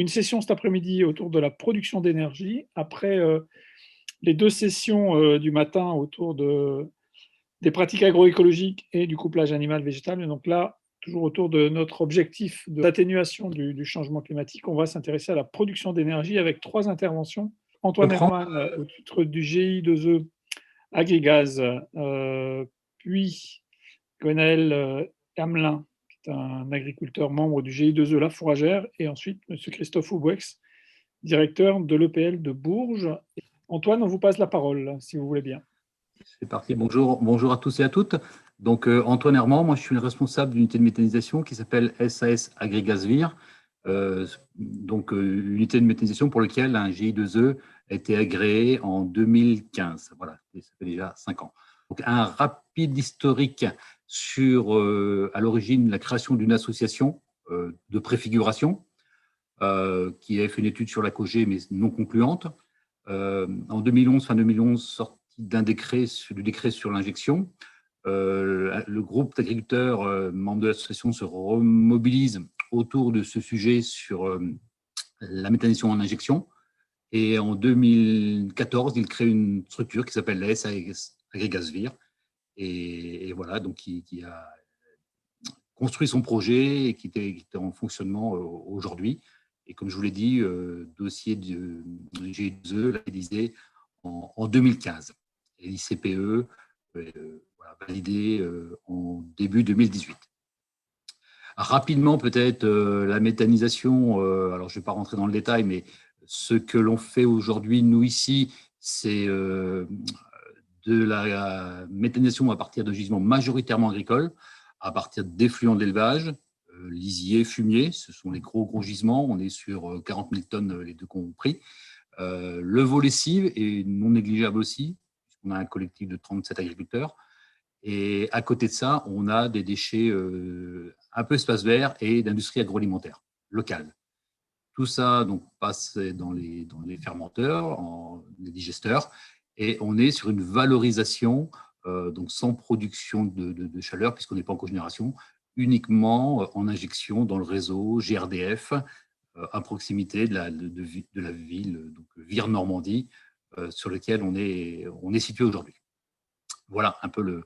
une session cet après-midi autour de la production d'énergie, après les 2 sessions du matin autour des pratiques agroécologiques et du couplage animal-végétal. Et donc là, toujours autour de notre objectif d'atténuation du changement climatique, on va s'intéresser à la production d'énergie avec 3 interventions. Antoine Reprends. Herman, au titre du GI2E Agrigaz, puis Gwenaël Hamelin, qui est un agriculteur membre du GI2E La Fourragère, et ensuite M. Christophe Oubouex, directeur de l'EPL de Bourges. Antoine, on vous passe la parole, si vous voulez bien. C'est parti. Bonjour à tous et à toutes. Donc, Antoine Herman, moi je suis le responsable d'une unité de méthanisation qui s'appelle SAS Agrigazvir. Unité de méthanisation pour laquelle un GI2E a été agréé en 2015. Voilà, ça fait déjà 5 ans. Donc, un rapide historique sur, à l'origine, la création d'une association de préfiguration qui avait fait une étude sur la COG, mais non concluante. En 2011, fin 2011, sortie du décret sur l'injection. Le groupe d'agriculteurs membres de l'association se remobilise autour de ce sujet sur la méthanisation en injection. Et en 2014, il crée une structure qui s'appelle la SAS Agrigazvir. Et voilà, donc qui a construit son projet et qui était en fonctionnement aujourd'hui. Et comme je vous l'ai dit, dossier de G2E réalisé en 2015. Et l'ICPE validé en début 2018. Rapidement, peut-être, la méthanisation, alors je ne vais pas rentrer dans le détail, mais ce que l'on fait aujourd'hui, nous ici, c'est de la méthanisation à partir de gisements majoritairement agricoles, à partir d'effluents d'élevage, lisiers, fumiers, ce sont les gros gisements, on est sur 40 000 tonnes, les deux compris. Le veau lessive est non négligeable aussi, puisqu'on a un collectif de 37 agriculteurs. Et à côté de ça, on a des déchets un peu espace vert et d'industrie agroalimentaire locale. Tout ça donc, passe dans les fermenteurs, les digesteurs, et on est sur une valorisation, donc sans production de chaleur, puisqu'on n'est pas en cogénération, uniquement en injection dans le réseau GRDF, à proximité de la ville, donc Vire-Normandie, sur lequel on est situé aujourd'hui. Voilà un peu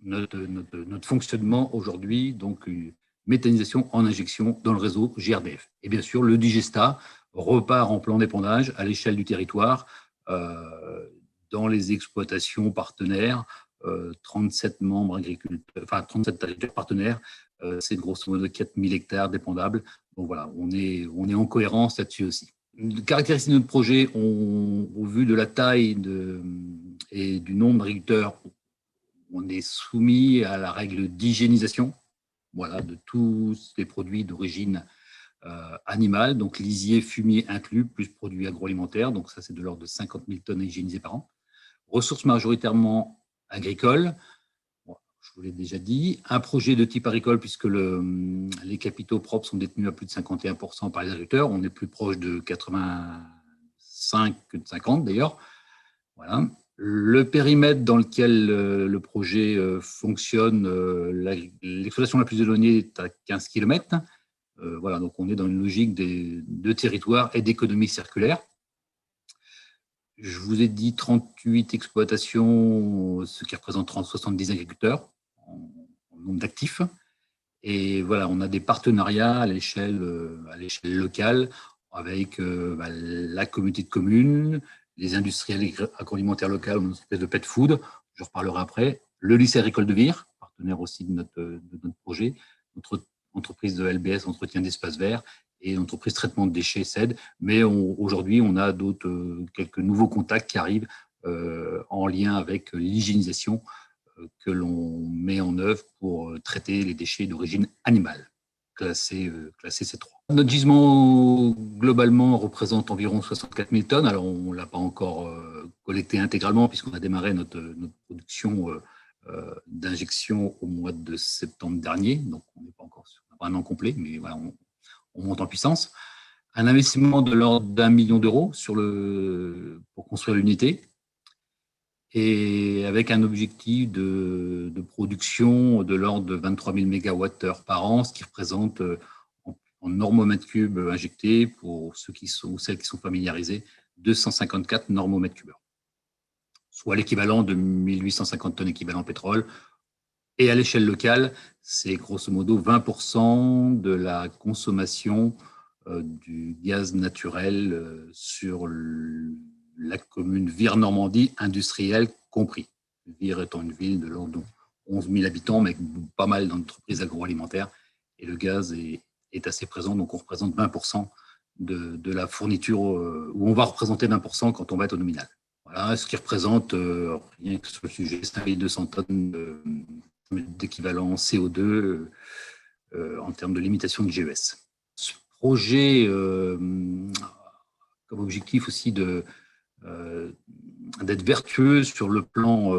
notre fonctionnement aujourd'hui, donc méthanisation en injection dans le réseau GRDF. Et bien sûr, le Digesta repart en plan d'épandage à l'échelle du territoire, dans les exploitations partenaires, 37 membres agriculteurs, enfin 37 agriculteurs partenaires, c'est grosso modo 4000 hectares dépendables. Donc voilà, on est en cohérence là-dessus aussi. Les caractéristiques de notre projet, au vu de la taille et du nombre d'agriculteurs, on est soumis à la règle d'hygiénisation, voilà, de tous les produits d'origine animale, donc lisier, fumier inclus, plus produits agroalimentaires, donc ça c'est de l'ordre de 50 000 tonnes à hygiéniser par an. Ressources majoritairement agricoles, bon, je vous l'ai déjà dit. Un projet de type agricole, puisque les capitaux propres sont détenus à plus de 51% par les agriculteurs, on est plus proche de 85 que de 50 d'ailleurs. Voilà. Le périmètre dans lequel le projet fonctionne, l'exploitation la plus éloignée est à 15 km. Voilà, donc on est dans une logique de territoire et d'économie circulaire. Je vous ai dit 38 exploitations, ce qui représente 70 agriculteurs en nombre d'actifs. Et voilà, on a des partenariats à l'échelle locale avec la communauté de communes, les industriels agroalimentaires locaux, une espèce de pet food, je reparlerai après, le lycée agricole de Vire, partenaire aussi de notre projet, notre entreprise de LBS, entretien d'espaces verts, et l'entreprise traitement de déchets CED. Mais aujourd'hui, on a quelques nouveaux contacts qui arrivent en lien avec l'hygiénisation que l'on met en œuvre pour traiter les déchets d'origine animale, classés C3. Notre gisement, globalement, représente environ 64 000 tonnes. Alors, on ne l'a pas encore collecté intégralement puisqu'on a démarré notre production d'injection au mois de septembre dernier. Donc, on n'est pas encore sur un an complet, mais voilà, on monte en puissance. Un investissement de l'ordre d'1 million d'euros pour construire l'unité, et avec un objectif de production de l'ordre de 23 000 MWh par an, ce qui représente en normomètres cubes injectés, pour ceux qui sont, ou celles qui sont familiarisés, 254 normomètres cubes, soit l'équivalent de 1850 tonnes équivalent pétrole. Et à l'échelle locale, c'est grosso modo 20% de la consommation du gaz naturel sur la commune Vire-Normandie industrielle compris. Vire étant une ville de l'ordre de 11 000 habitants, mais avec pas mal d'entreprises agroalimentaires. Et le gaz est assez présent, donc on représente 20% de la fourniture, où on va représenter 20% quand on va être au nominal. Voilà, ce qui représente, rien que sur le sujet, 5200 tonnes d'équivalent CO2 en termes de limitation de GES. Ce projet, comme objectif aussi d'être vertueux sur le plan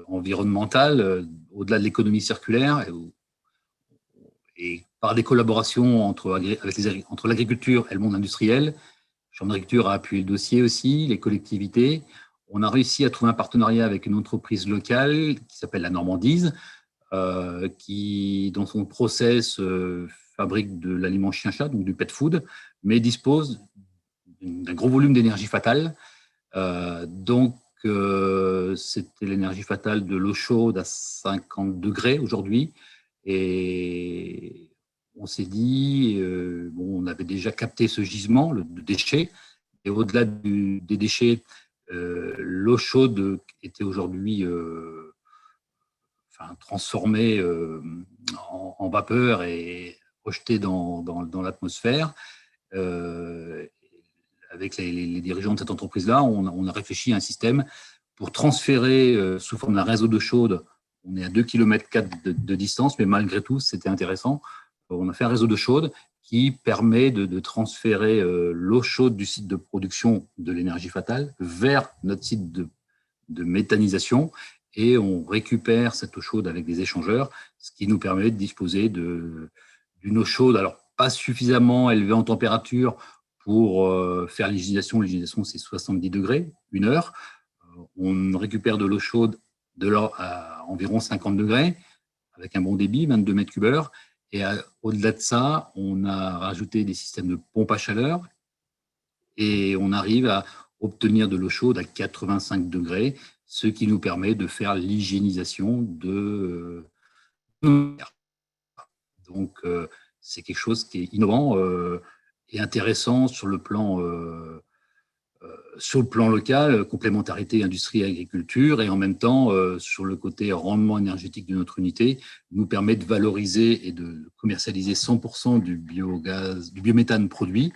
environnemental, au-delà de l'économie circulaire, et par des collaborations entre l'agriculture et le monde industriel. Chambre d'agriculture a appuyé le dossier aussi, les collectivités. On a réussi à trouver un partenariat avec une entreprise locale qui s'appelle la Normandise, qui, dans son process, fabrique de l'aliment chien-chat, donc du pet food, mais dispose d'un gros volume d'énergie fatale. C'était l'énergie fatale de l'eau chaude à 50 degrés aujourd'hui. Et on s'est dit, on avait déjà capté ce gisement de déchets. Et au-delà des déchets, l'eau chaude était aujourd'hui transformée en vapeur et rejetée dans l'atmosphère. Avec les dirigeants de cette entreprise-là, on a réfléchi à un système pour transférer sous forme d'un réseau d'eau chaude. On est à 2,4 km de distance, mais malgré tout, c'était intéressant. On a fait un réseau d'eau chaude qui permet de transférer l'eau chaude du site de production de l'énergie fatale vers notre site de méthanisation, et on récupère cette eau chaude avec des échangeurs, ce qui nous permet de disposer d'une eau chaude, alors pas suffisamment élevée en température pour faire l'hygiénisation. L'hygiénisation, c'est 70 degrés, 1 heure. On récupère de l'eau chaude à environ 50 degrés, avec un bon débit, 22 mètres cubes heure. Et au-delà de ça, on a rajouté des systèmes de pompe à chaleur, et on arrive à obtenir de l'eau chaude à 85 degrés, ce qui nous permet de faire l'hygiénisation de donc c'est quelque chose qui est innovant et intéressant sur le plan local, complémentarité industrie et agriculture, et en même temps, sur le côté rendement énergétique de notre unité, nous permet de valoriser et de commercialiser 100% du biogaz, du biométhane produit,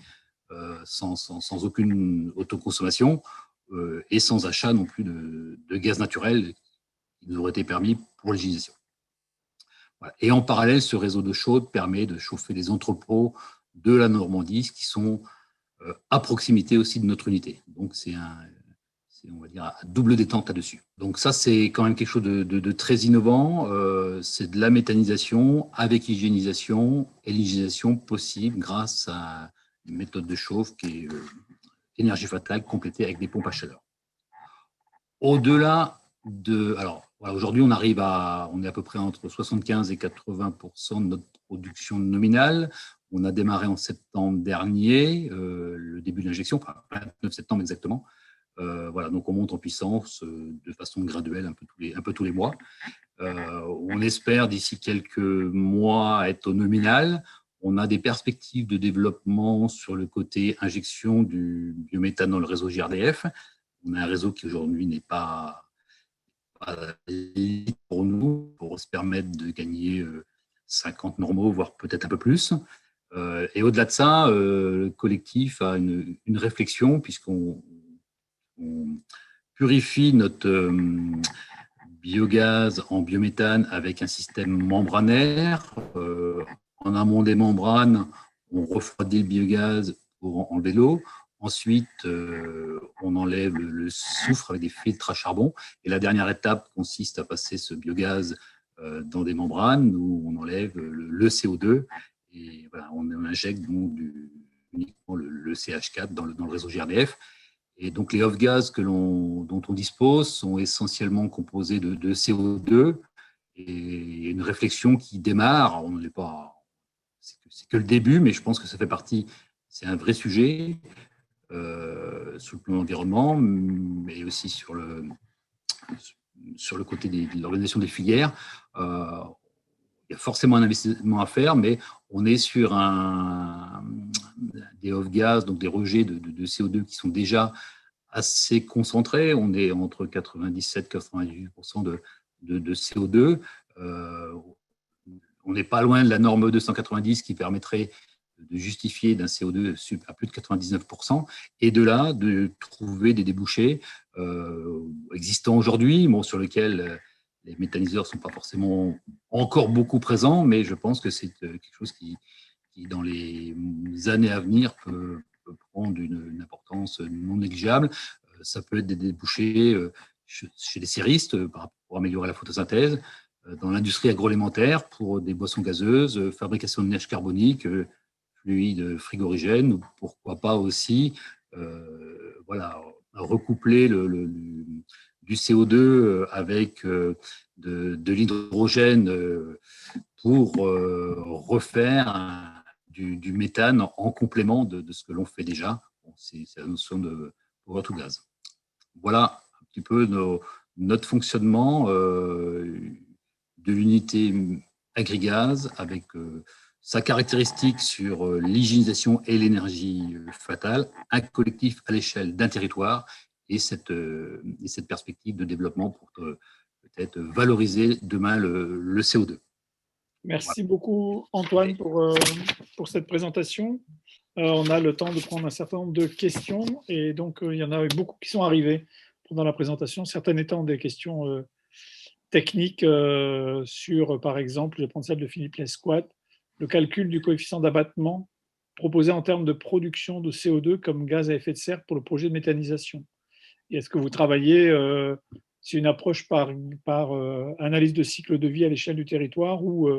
sans aucune autoconsommation et sans achat non plus de gaz naturel qui nous aurait été permis pour l'utilisation. Voilà. Et en parallèle, ce réseau d'eau chaude permet de chauffer les entrepôts de la Normandie, qui sont à proximité aussi de notre unité. Donc, c'est on va dire, à double détente là-dessus. Donc ça, c'est quand même quelque chose de très innovant. C'est de la méthanisation avec hygiénisation, et l'hygiénisation possible grâce à une méthode de chauffe qui est énergie fatale complétée avec des pompes à chaleur. Au-delà de... Alors, voilà, aujourd'hui, on est à peu près entre 75 et 80% de notre production nominale. On a démarré en septembre dernier, le début de l'injection, enfin 29 septembre exactement. Voilà, donc on monte en puissance de façon graduelle un peu tous les mois. On espère d'ici quelques mois être au nominal. On a des perspectives de développement sur le côté injection du biométhane dans le réseau JRDF. On a un réseau qui aujourd'hui n'est pas pour nous, pour se permettre de gagner 50 normaux, voire peut-être un peu plus. Et au-delà de ça, le collectif a une réflexion, puisqu'on purifie notre biogaz en biométhane avec un système membranaire. En amont des membranes, on refroidit le biogaz pour enlever l'eau. Ensuite, on enlève le soufre avec des filtres à charbon. Et la dernière étape consiste à passer ce biogaz dans des membranes où on enlève le CO2. Et voilà, on injecte donc uniquement le CH4 dans le réseau JRDF. Et donc, les off-gaz dont on dispose sont essentiellement composés de CO2. Et une réflexion qui démarre, c'est que le début, mais je pense que ça fait partie, c'est un vrai sujet sur le plan de l'environnement, mais aussi sur le côté de l'organisation des filières. Il y a forcément un investissement à faire, mais on est sur des off-gas, donc des rejets de CO2 qui sont déjà assez concentrés. On est entre 97-98% de CO2. On n'est pas loin de la norme 290 qui permettrait de justifier d'un CO2 à plus de 99%, et de là, de trouver des débouchés existants aujourd'hui, bon, sur lesquels les méthaniseurs ne sont pas forcément encore beaucoup présents, mais je pense que c'est quelque chose qui, dans les années à venir, peut prendre une importance non négligeable. Ça peut être des débouchés chez les céristes pour améliorer la photosynthèse, dans l'industrie agroalimentaire pour des boissons gazeuses, fabrication de neige carbonique, fluide frigorigène, ou pourquoi pas aussi voilà, recoupler du CO2 avec de l'hydrogène pour refaire du méthane en complément de ce que l'on fait déjà. Bon, c'est la notion de power to gaz. Voilà un petit peu notre fonctionnement de l'unité Agrigaz avec sa caractéristique sur l'hygiénisation et l'énergie fatale, un collectif à l'échelle d'un territoire et cette perspective de développement pour peut-être valoriser demain le CO2. Merci beaucoup, Antoine, pour cette présentation. On a le temps de prendre un certain nombre de questions et donc il y en a beaucoup qui sont arrivées pendant la présentation, certaines étant des questions techniques sur, par exemple, je vais prendre celle de Philippe Lesquat, le calcul du coefficient d'abattement proposé en termes de production de CO2 comme gaz à effet de serre pour le projet de méthanisation. Et est-ce que vous travaillez sur une approche par analyse de cycle de vie à l'échelle du territoire ou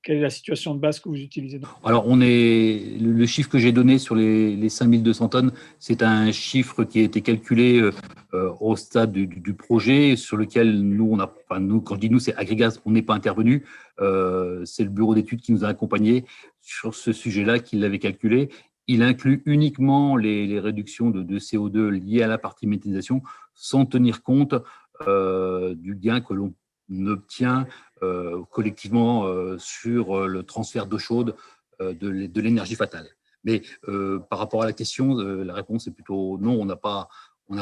quelle est la situation de base que vous utilisez? Alors, le chiffre que j'ai donné sur les 5200 tonnes, c'est un chiffre qui a été calculé au stade du projet, sur lequel nous, quand je dis nous, c'est Agrigaz, on n'est pas intervenu. C'est le bureau d'études qui nous a accompagnés sur ce sujet-là, qui l'avait calculé. Il inclut uniquement les réductions de CO2 liées à la partie méthanisation, sans tenir compte du gain que l'on obtient collectivement sur le transfert d'eau chaude de l'énergie fatale. Mais par rapport à la question, la réponse est plutôt non, on n'a pas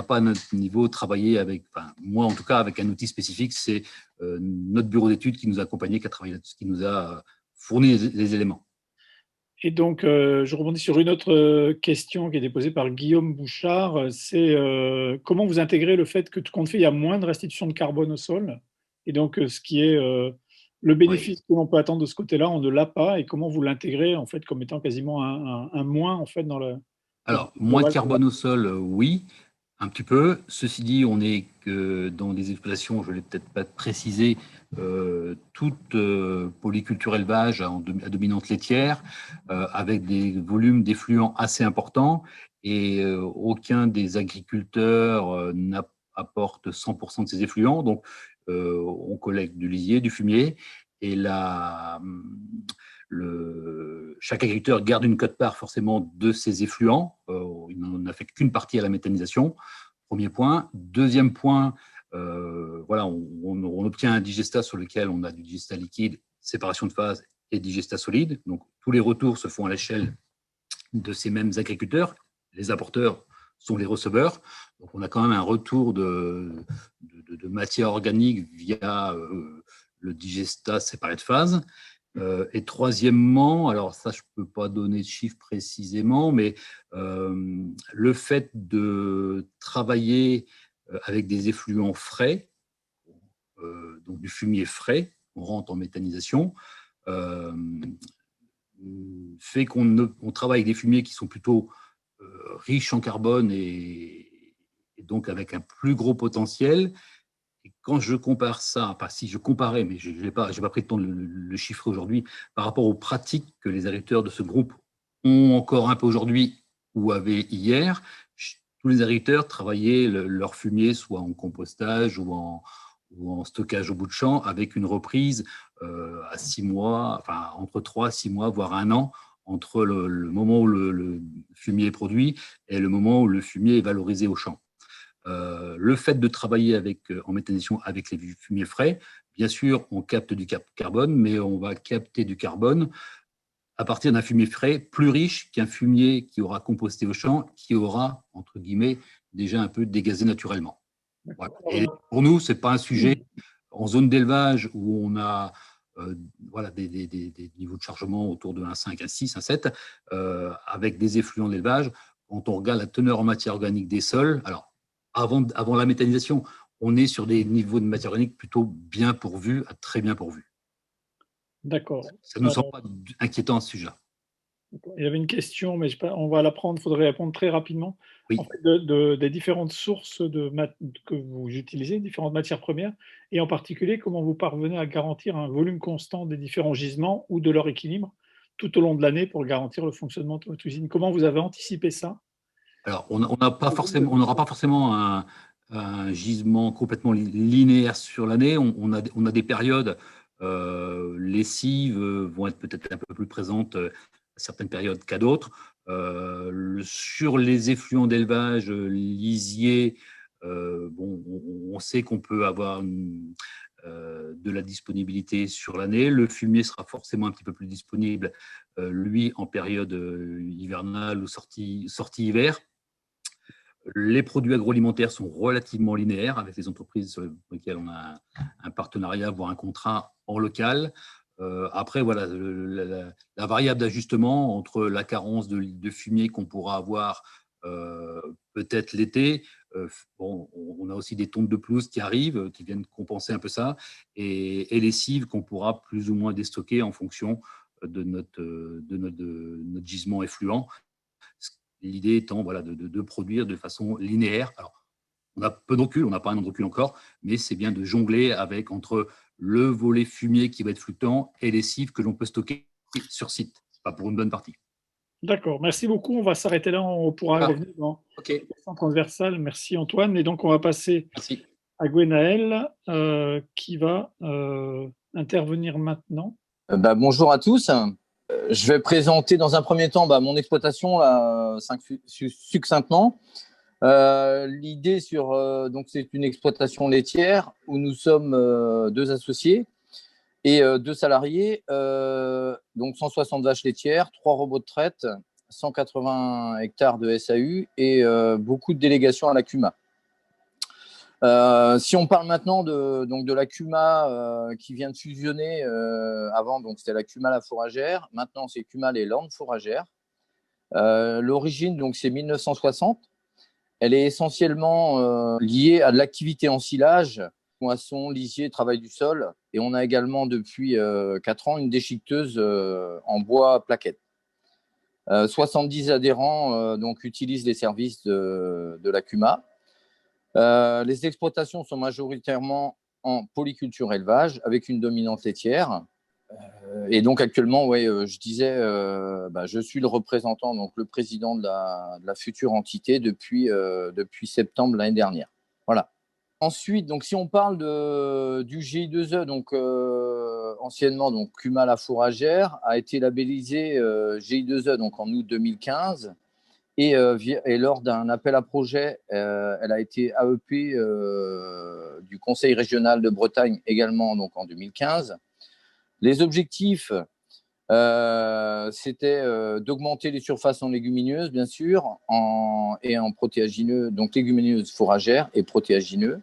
à notre niveau travaillé avec, enfin, moi en tout cas, avec un outil spécifique. C'est notre bureau d'études qui nous a accompagnés, qui nous a fourni les éléments. Et donc, je rebondis sur une autre question qui a été posée par Guillaume Bouchard. C'est comment vous intégrez le fait que tout compte fait, il y a moins de restitution de carbone au sol. Et donc, ce qui est le bénéfice que l'on peut attendre de ce côté-là, on ne l'a pas. Et comment vous l'intégrez en fait comme étant quasiment un moins en fait dans le. Alors, moins de carbone au sol, oui, un petit peu. Ceci dit, on est que dans des exploitations, je ne l'ai peut-être pas précisé, toute polyculture élevage à dominante laitière, avec des volumes d'effluents assez importants, et aucun des agriculteurs n'apporte 100% de ces effluents. Donc, on collecte du lisier, du fumier, et chaque agriculteur garde une quote-part forcément de ses effluents. Il n'en affecte qu'une partie à la méthanisation. Premier point. Deuxième point, voilà, on obtient un digestat sur lequel on a du digestat liquide, séparation de phase et digestat solide. Donc, tous les retours se font à l'échelle de ces mêmes agriculteurs. Les apporteurs sont les receveurs. Donc, on a quand même un retour de matière organique via le digestat séparé de phase. Et troisièmement, alors ça, je ne peux pas donner de chiffres précisément, mais le fait de travailler avec des effluents frais, donc du fumier frais, on rentre en méthanisation, fait qu'on travaille avec des fumiers qui sont plutôt riches en carbone et donc avec un plus gros potentiel. Et quand je compare ça, pas si je comparais, mais je n'ai pas pris le temps de le chiffrer aujourd'hui, par rapport aux pratiques que les agriculteurs de ce groupe ont encore un peu aujourd'hui ou avaient hier, tous les agriculteurs travaillaient leur fumier soit en compostage ou ou en stockage au bout de champ, avec une reprise à 6 mois, enfin entre 3 6 mois, voire un an, entre le moment où le fumier est produit et le moment où le fumier est valorisé au champ. Le fait de travailler en méthanisation avec les fumiers frais, bien sûr, on capte du carbone, mais on va capter du carbone à partir d'un fumier frais plus riche qu'un fumier qui aura composté au champ, qui aura, entre guillemets, déjà un peu dégazé naturellement. Voilà. Et pour nous, ce n'est pas un sujet en zone d'élevage où on a voilà, des niveaux de chargement autour de 1,5, 1,6, 1,7, avec des effluents d'élevage. Quand on regarde la teneur en matière organique des sols, alors avant la méthanisation, on est sur des niveaux de matière organique plutôt bien pourvus, à très bien pourvus. D'accord. Ça ne nous semble pas inquiétant à ce sujet-là. Il y avait une question, mais on va la prendre, il faudrait répondre très rapidement. Oui. En fait, des différentes sources que vous utilisez, différentes matières premières, et en particulier, comment vous parvenez à garantir un volume constant des différents gisements ou de leur équilibre tout au long de l'année pour garantir le fonctionnement de votre usine. Comment vous avez anticipé ça? Alors, on n'aura pas forcément un gisement complètement linéaire sur l'année. On a des périodes, lessives vont être peut-être un peu plus présentes à certaines périodes qu'à d'autres. Sur les effluents d'élevage lisiers, bon, on sait qu'on peut avoir de la disponibilité sur l'année. Le fumier sera forcément un petit peu plus disponible, lui, en période hivernale ou sortie hiver. Les produits agroalimentaires sont relativement linéaires avec les entreprises sur lesquelles on a un partenariat, voire un contrat en local. Après, voilà, la variable d'ajustement entre la carence de fumier qu'on pourra avoir peut-être l'été. Bon, on a aussi des tontes de pelouse qui arrivent, qui viennent compenser un peu ça, et les cives qu'on pourra plus ou moins déstocker en fonction de notre gisement effluent. L'idée étant voilà, de produire de façon linéaire. Alors, on a peu de recul, on n'a pas un an de recul encore, mais c'est bien de jongler entre le volet fumier qui va être fluctuant et les cives que l'on peut stocker sur site, pas pour une bonne partie. D'accord, merci beaucoup. On va s'arrêter là, on pourra revenir dans les questions transversales. Merci Antoine. Et donc, on va passer à Gwenaël qui va intervenir maintenant. Bonjour à tous. Je vais présenter dans un premier temps mon exploitation succinctement. L'idée donc c'est une exploitation laitière où nous sommes deux associés et deux salariés, donc 160 vaches laitières, 3 robots de traite, 180 hectares de SAU et beaucoup de délégations à la CUMA. Si on parle maintenant de la CUMA qui vient de fusionner, avant donc c'était la CUMA la fourragère, maintenant c'est CUMA les landes fourragères. L'origine donc c'est 1960. Elle est essentiellement liée à de l'activité en silage, moisson, lisier, travail du sol, et on a également depuis 4 ans une déchiqueteuse en bois plaquette. 70 adhérents donc utilisent les services de la CUMA. Les exploitations sont majoritairement en polyculture élevage avec une dominante laitière. Et donc actuellement, je disais, je suis le représentant, donc le président de la future entité depuis septembre l'année dernière. Voilà. Ensuite, donc si on parle du GI2E, donc anciennement donc CUMA la fourragère, a été labellisé GI2E donc en août 2015. Et lors d'un appel à projet, elle a été AEP du Conseil régional de Bretagne également donc en 2015. Les objectifs, c'était d'augmenter les surfaces en légumineuses, bien sûr, et en protéagineux, donc légumineuses fourragères et protéagineux,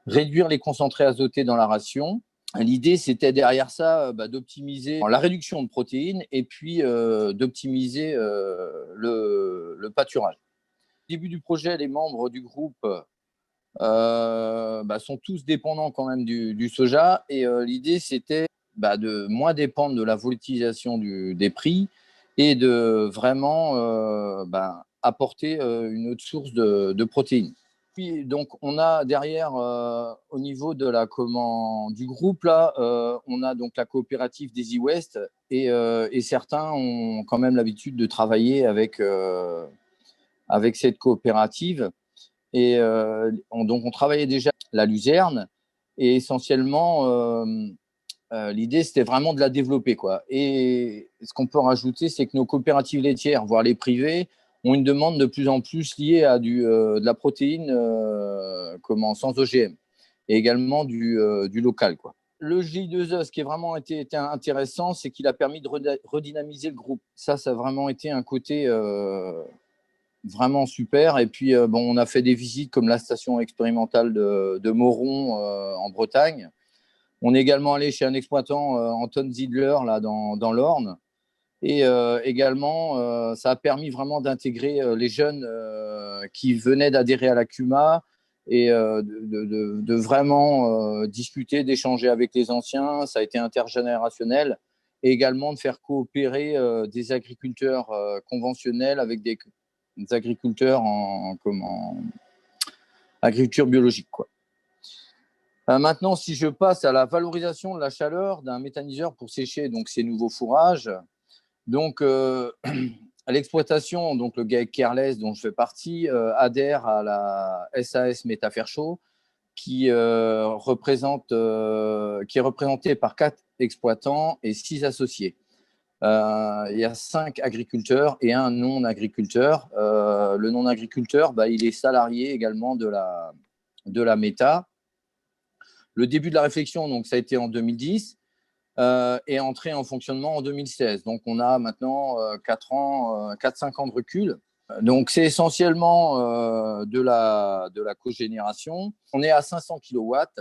réduire les concentrés azotés dans la ration. L'idée, c'était derrière ça d'optimiser la réduction de protéines et puis d'optimiser le pâturage. Au début du projet, les membres du groupe sont tous dépendants quand même du soja et l'idée, c'était de moins dépendre de la volatilisation des prix et de vraiment apporter une autre source de protéines. Puis, donc, on a derrière, au niveau du groupe, là, on a donc la coopérative Daisy West et certains ont quand même l'habitude de travailler avec cette coopérative. Et donc, on travaillait déjà la luzerne Et essentiellement, l'idée, c'était vraiment de la développer, quoi. Et ce qu'on peut rajouter, c'est que nos coopératives laitières, voire les privées, ont une demande de plus en plus liée à de la protéine sans OGM et également du local, quoi. Le GI2E, ce qui a vraiment été intéressant, c'est qu'il a permis de redynamiser le groupe. Ça a vraiment été un côté vraiment super. Et puis, on a fait des visites comme la station expérimentale de Moron en Bretagne. On est également allé chez un exploitant, Anton Ziedler, là, dans l'Orne. Et également, ça a permis vraiment d'intégrer les jeunes qui venaient d'adhérer à la CUMA et de vraiment discuter, d'échanger avec les anciens. Ça a été intergénérationnel. Et également de faire coopérer des agriculteurs conventionnels avec des agriculteurs en agriculture biologique, quoi. Maintenant, si je passe à la valorisation de la chaleur d'un méthaniseur pour sécher donc, ces nouveaux fourrages, donc à l'exploitation, donc le GAEC Carless, dont je fais partie, adhère à la SAS Métafairchaud, qui est représentée par 4 exploitants et 6 associés. Il y a 5 agriculteurs et un non-agriculteur. Le non-agriculteur, il est salarié également de la Méta. Le début de la réflexion, donc, ça a été en 2010 et entré en fonctionnement en 2016. Donc, on a maintenant 4-5 ans de recul. Donc, c'est essentiellement de la cogénération. On est à 500 kilowatts,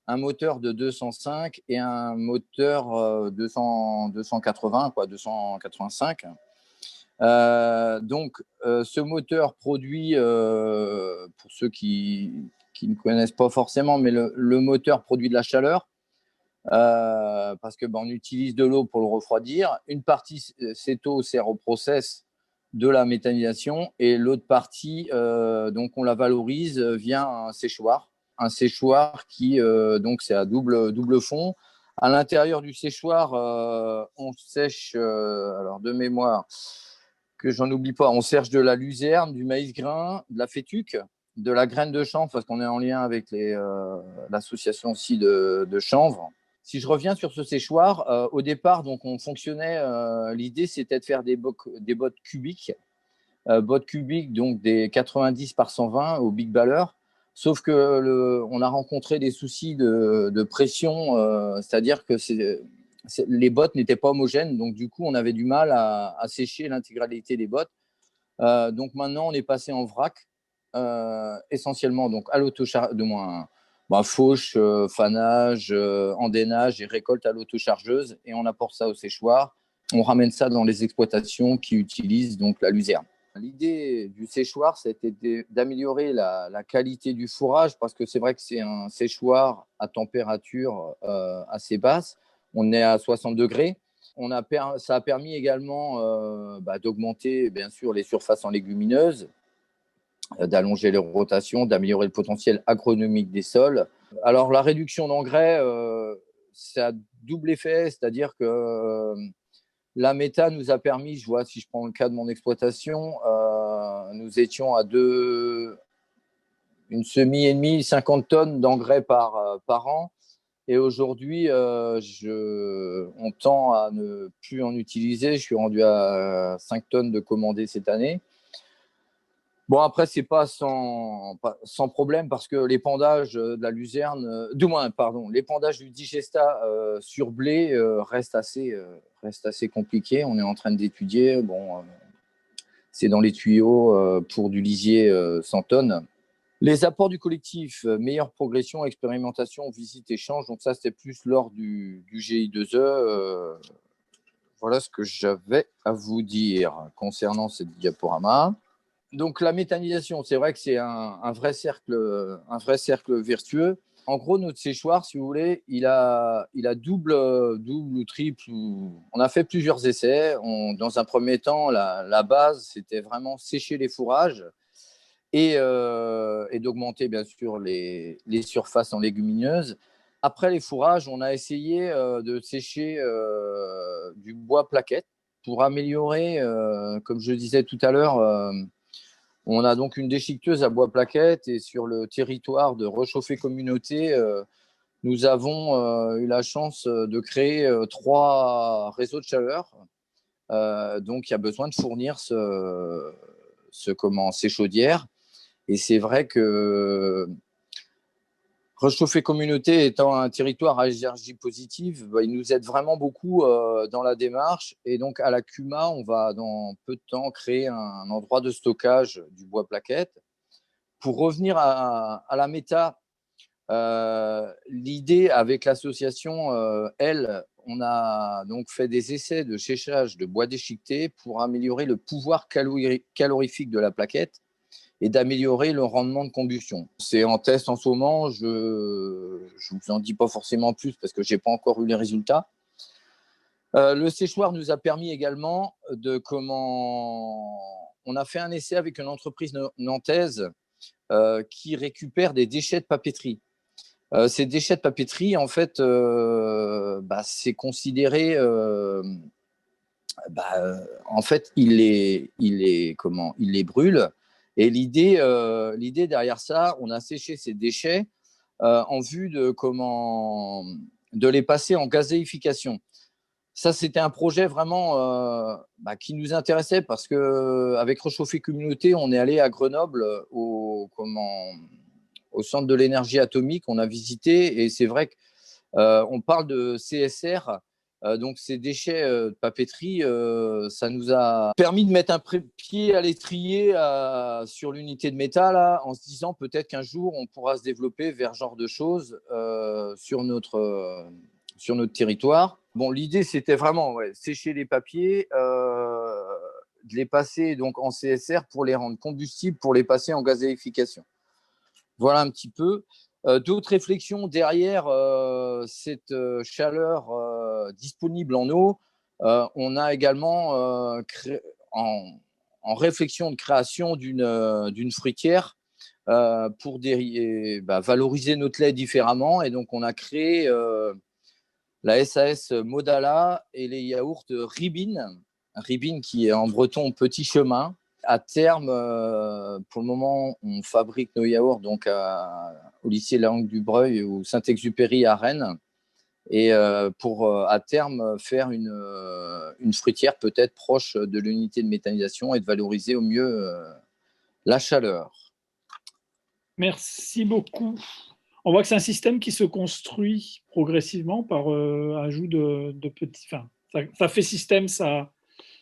un moteur de 205 et un moteur 280, 285. Donc, ce moteur produit, pour ceux qui ne connaissent pas forcément, mais le moteur produit de la chaleur parce que on utilise de l'eau pour le refroidir. Une partie, cette eau sert au process de la méthanisation et l'autre partie, donc on la valorise via un séchoir. Un séchoir qui, donc c'est à double fond. À l'intérieur du séchoir, on sèche, alors de mémoire, que j'en oublie pas, on sèche de la luzerne, du maïs grain, de la fétuque, de la graine de chanvre, parce qu'on est en lien avec l'association aussi de chanvre. Si je reviens sur ce séchoir, au départ, donc on fonctionnait, l'idée c'était de faire des bottes cubiques, donc des 90 par 120 au Big Baller. Sauf que on a rencontré des soucis de pression, c'est-à-dire que les bottes n'étaient pas homogènes, donc du coup on avait du mal à sécher l'intégralité des bottes. Donc maintenant on est passé en vrac, essentiellement donc à l'autochargeuse, de moins fauche, fanage, endénage et récolte à l'autochargeuse, et on apporte ça au séchoir. On ramène ça dans les exploitations qui utilisent donc la luzerne. L'idée du séchoir, c'était d'améliorer la qualité du fourrage, parce que c'est vrai que c'est un séchoir à température assez basse. On est à 60 degrés. Ça a permis également d'augmenter, bien sûr, les surfaces en légumineuses, d'allonger les rotations, d'améliorer le potentiel agronomique des sols. Alors, la réduction d'engrais, ça a double effet, c'est-à-dire que la méta nous a permis, je vois, si je prends le cas de mon exploitation, nous étions à une semis et demie, 50 tonnes d'engrais par an. Et aujourd'hui, on tend à ne plus en utiliser. Je suis rendu à 5 tonnes de commandés cette année. Bon, après, c'est pas sans problème, parce que l'épandage de la luzerne, l'épandage du digesta sur blé reste assez compliqué. On est en train d'étudier. C'est dans les tuyaux pour du lisier 100 tonnes. Les apports du collectif, meilleure progression, expérimentation, visite, échange. Donc ça, c'était plus lors du GI2E. Voilà ce que j'avais à vous dire concernant cette diaporama. Donc la méthanisation, c'est vrai que c'est un vrai cercle vertueux. En gros, notre séchoir, si vous voulez, il a double ou triple. On a fait plusieurs essais. Dans un premier temps, la base, c'était vraiment sécher les fourrages et d'augmenter, bien sûr, les surfaces en légumineuses. Après les fourrages, on a essayé de sécher du bois plaquette pour améliorer, comme je disais tout à l'heure, on a donc une déchiqueteuse à bois plaquette, et sur le territoire de Réchauffer Communauté, nous avons eu la chance de créer 3 réseaux de chaleur. Donc, il y a besoin de fournir ces chaudières. Et c'est vrai que Réchauffer Communauté étant un territoire à énergie positive, il nous aide vraiment beaucoup dans la démarche. Et donc, à la CUMA, on va dans peu de temps créer un endroit de stockage du bois plaquette. Pour revenir à la méta, l'idée avec l'association, on a donc fait des essais de séchage de bois déchiqueté pour améliorer le pouvoir calorifique de la plaquette et d'améliorer le rendement de combustion. C'est en test en ce moment, je ne vous en dis pas forcément plus parce que je n'ai pas encore eu les résultats. Le séchoir nous a permis également on a fait un essai avec une entreprise nantaise qui récupère des déchets de papeterie. Ces déchets de papeterie, en fait, c'est considéré. En fait, il les brûle. Et l'idée derrière ça, on a séché ces déchets en vue de les passer en gazéification. Ça, c'était un projet vraiment qui nous intéressait parce qu'avec Réchauffer Communauté, on est allé à Grenoble au centre de l'énergie atomique, on a visité et c'est vrai qu'on parle de CSR. Donc, ces déchets de papeterie, ça nous a permis de mettre un pied à l'étrier sur l'unité de métal là, en se disant peut-être qu'un jour, on pourra se développer vers ce genre de choses sur notre territoire. Bon, l'idée, c'était vraiment sécher les papiers, de les passer donc, en CSR pour les rendre combustibles, pour les passer en gazéification. Voilà un petit peu. D'autres réflexions derrière cette chaleur disponible en eau. On a également en réflexion de création d'une fruitière pour valoriser notre lait différemment. Et donc, on a créé la SAS Modala et les yaourts Ribine. Ribine qui est en breton petit chemin. À terme, pour le moment, on fabrique nos yaourts donc au lycée La Langue du Breuil ou Saint-Exupéry à Rennes. Et pour à terme faire une fruitière peut-être proche de l'unité de méthanisation et de valoriser au mieux la chaleur. Merci beaucoup. On voit que c'est un système qui se construit progressivement par ajout de petits. Enfin, ça fait système,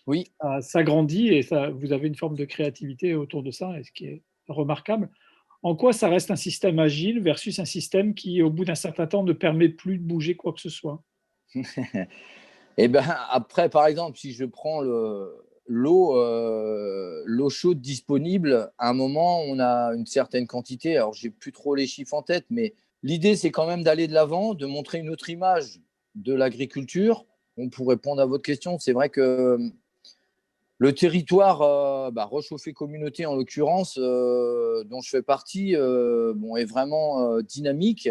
Oui. ça grandit et vous avez une forme de créativité autour de ça, et ce qui est remarquable. En quoi ça reste un système agile versus un système qui, au bout d'un certain temps, ne permet plus de bouger quoi que ce soit? Et ben après, par exemple, si je prends l'eau chaude disponible, à un moment, on a une certaine quantité. Alors, j'ai plus trop les chiffres en tête, mais l'idée, c'est quand même d'aller de l'avant, de montrer une autre image de l'agriculture. Pour répondre à votre question, c'est vrai que le territoire Réchauffer Communauté, en l'occurrence, dont je fais partie, est vraiment dynamique.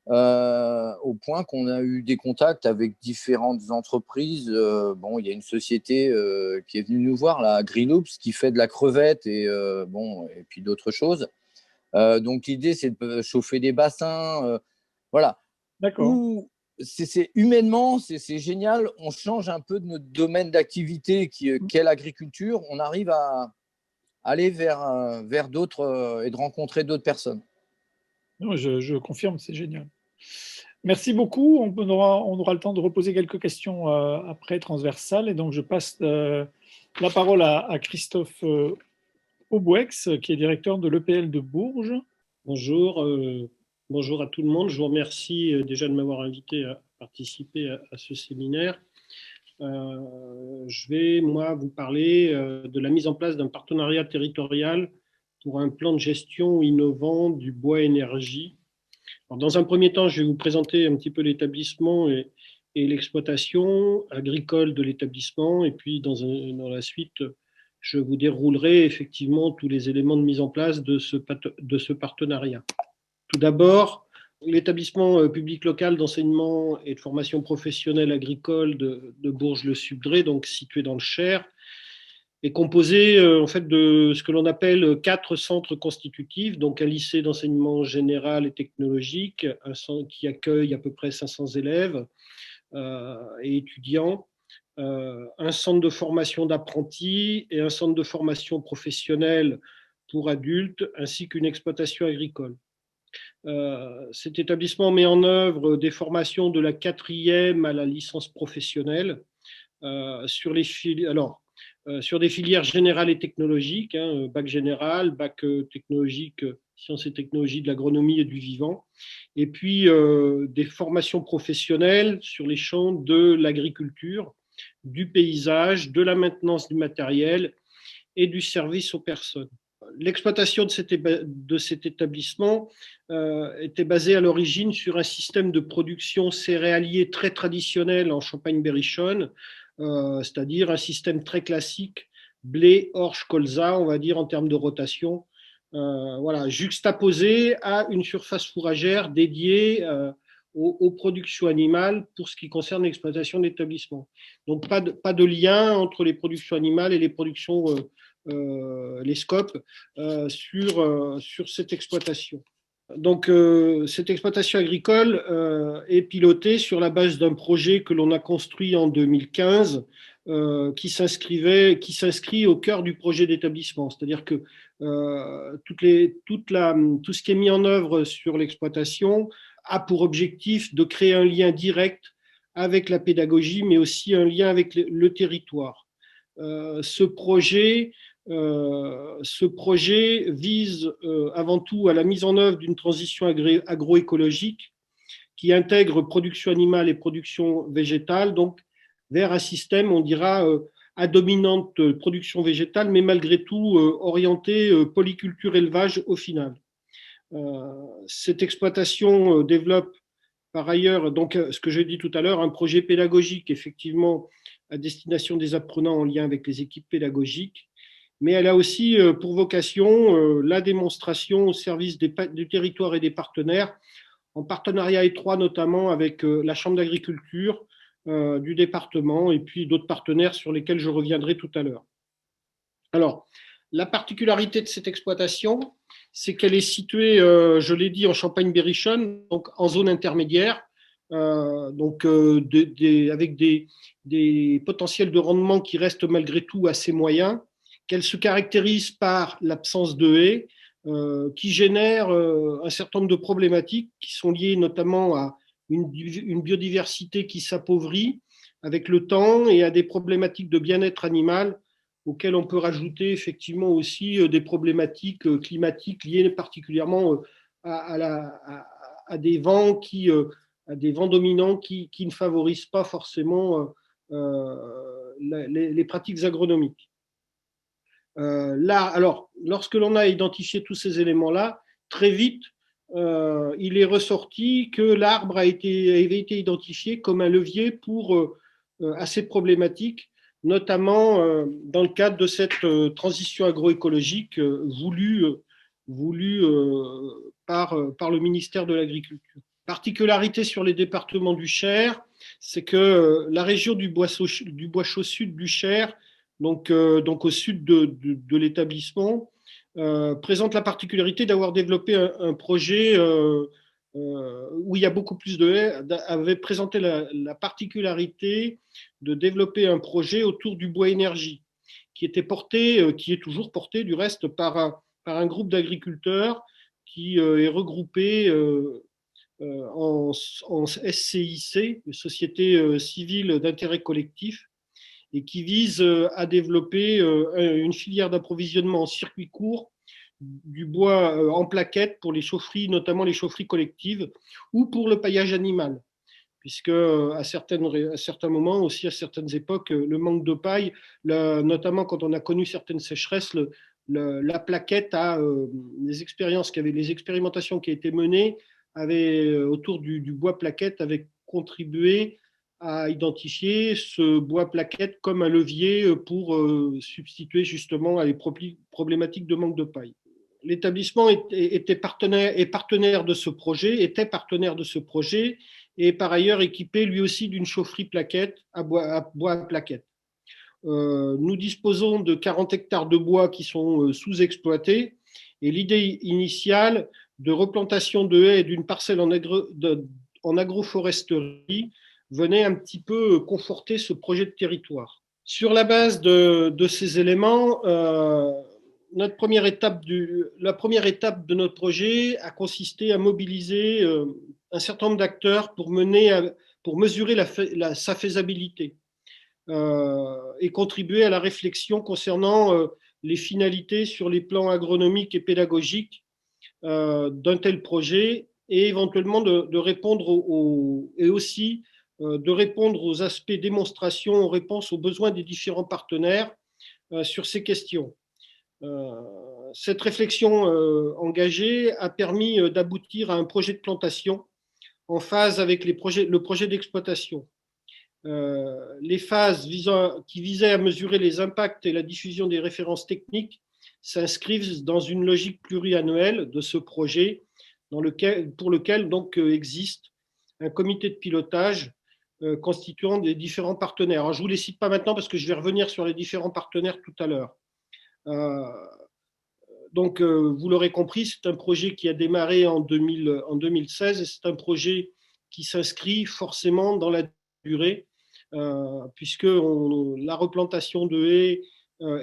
Au point qu'on a eu des contacts avec différentes entreprises. Il y a une société qui est venue nous voir, la Green Oops, qui fait de la crevette et puis d'autres choses. Donc l'idée, c'est de chauffer des bassins. Voilà. D'accord. Humainement, c'est génial. On change un peu de notre domaine d'activité qu'est l'agriculture. On arrive à aller vers d'autres et de rencontrer d'autres personnes. Non, je confirme, c'est génial. Merci beaucoup. On aura le temps de reposer quelques questions après transversales. Et donc, je passe la parole à Christophe Aubouex, qui est directeur de l'EPL de Bourges. Bonjour, bonjour à tout le monde. Je vous remercie déjà de m'avoir invité à participer à ce séminaire. Je vais, moi, vous parler de la mise en place d'un partenariat territorial pour un plan de gestion innovant du bois énergie. Alors, dans un premier temps, je vais vous présenter un petit peu l'établissement et l'exploitation agricole de l'établissement. Et puis, dans la suite, je vous déroulerai effectivement tous les éléments de mise en place de ce partenariat. Tout d'abord, l'établissement public local d'enseignement et de formation professionnelle agricole de Bourges-le-Subdré, donc situé dans le Cher, est composé en fait de ce que l'on appelle 4 centres constitutifs, donc un lycée d'enseignement général et technologique, un centre qui accueille à peu près 500 élèves et étudiants, un centre de formation d'apprentis et un centre de formation professionnelle pour adultes, ainsi qu'une exploitation agricole. Cet établissement met en œuvre des formations de la 4e à la licence professionnelle sur des filières générales et technologiques, hein, bac général, bac technologique, sciences et technologies de l'agronomie et du vivant, et puis des formations professionnelles sur les champs de l'agriculture, du paysage, de la maintenance du matériel et du service aux personnes. L'exploitation de cet établissement était basée à l'origine sur un système de production céréalier très traditionnel en Champagne-Berrichonne, c'est-à-dire un système très classique, blé, orge, colza, on va dire en termes de rotation, voilà, juxtaposé à une surface fourragère dédiée aux productions animales pour ce qui concerne l'exploitation de l'établissement. Donc pas de lien entre les productions animales et les productions, les scopes, sur cette exploitation. Donc, cette exploitation agricole est pilotée sur la base d'un projet que l'on a construit en 2015 qui s'inscrit au cœur du projet d'établissement. C'est-à-dire que tout ce qui est mis en œuvre sur l'exploitation a pour objectif de créer un lien direct avec la pédagogie, mais aussi un lien avec le territoire. Ce projet vise avant tout à la mise en œuvre d'une transition agroécologique qui intègre production animale et production végétale, donc vers un système, on dira, à dominante production végétale, mais malgré tout orienté polyculture-élevage au final. Cette exploitation développe par ailleurs, donc, ce que j'ai dit tout à l'heure, un projet pédagogique, effectivement, à destination des apprenants en lien avec les équipes pédagogiques, mais elle a aussi pour vocation la démonstration au service du territoire et des partenaires, en partenariat étroit notamment avec la Chambre d'agriculture du département et puis d'autres partenaires sur lesquels je reviendrai tout à l'heure. Alors, la particularité de cette exploitation, c'est qu'elle est située, je l'ai dit, en Champagne-Berrichonne, donc en zone intermédiaire, avec des potentiels de rendement qui restent malgré tout assez moyens, qu'elle se caractérise par l'absence de haies, qui génèrent un certain nombre de problématiques qui sont liées notamment à une biodiversité qui s'appauvrit avec le temps et à des problématiques de bien-être animal auxquelles on peut rajouter effectivement aussi des problématiques climatiques liées particulièrement à des vents dominants qui ne favorisent pas forcément les pratiques agronomiques. Là, alors, lorsque l'on a identifié tous ces éléments-là, très vite, il est ressorti que l'arbre avait été identifié comme un levier à ces problématiques, notamment dans le cadre de cette transition agroécologique voulue par le ministère de l'Agriculture. Particularité sur les départements du Cher, c'est que la région du Bois-Chaud Sud du Cher, donc au sud de l'établissement, présente la particularité d'avoir développé un projet où il y a beaucoup plus de haies, avait présenté la particularité de développer un projet autour du bois énergie, qui est toujours porté du reste par un groupe d'agriculteurs qui est regroupé en SCIC, Société civile d'intérêt collectif, et qui vise à développer une filière d'approvisionnement en circuit court du bois en plaquettes pour les chaufferies, notamment les chaufferies collectives, ou pour le paillage animal, puisque à certains moments, aussi à certaines époques, le manque de paille, notamment quand on a connu certaines sécheresses, la plaquette les expérimentations qui ont été menées autour du bois plaquette avaient contribué à identifier ce bois plaquette comme un levier pour substituer justement à les problématiques de manque de paille. L'établissement était partenaire de ce projet, et par ailleurs équipé lui aussi d'une chaufferie plaquette à bois à plaquette. Nous disposons de 40 hectares de bois qui sont sous-exploités et l'idée initiale de replantation de haies d'une parcelle en agroforesterie venait un petit peu conforter ce projet de territoire. Sur la base de ces éléments, la première étape de notre projet a consisté à mobiliser un certain nombre d'acteurs pour mesurer sa faisabilité et contribuer à la réflexion concernant les finalités sur les plans agronomiques et pédagogiques d'un tel projet et éventuellement de répondre et aussi de répondre aux aspects démonstration en réponse aux besoins des différents partenaires sur ces questions. Cette réflexion engagée a permis d'aboutir à un projet de plantation en phase avec le projet d'exploitation. Les phases qui visaient à mesurer les impacts et la diffusion des références techniques s'inscrivent dans une logique pluriannuelle de ce projet pour lequel donc existe un comité de pilotage constituant des différents partenaires. Alors, je ne vous les cite pas maintenant parce que je vais revenir sur les différents partenaires tout à l'heure. Donc, vous l'aurez compris, c'est un projet qui a démarré en 2016 et c'est un projet qui s'inscrit forcément dans la durée puisque la replantation de haies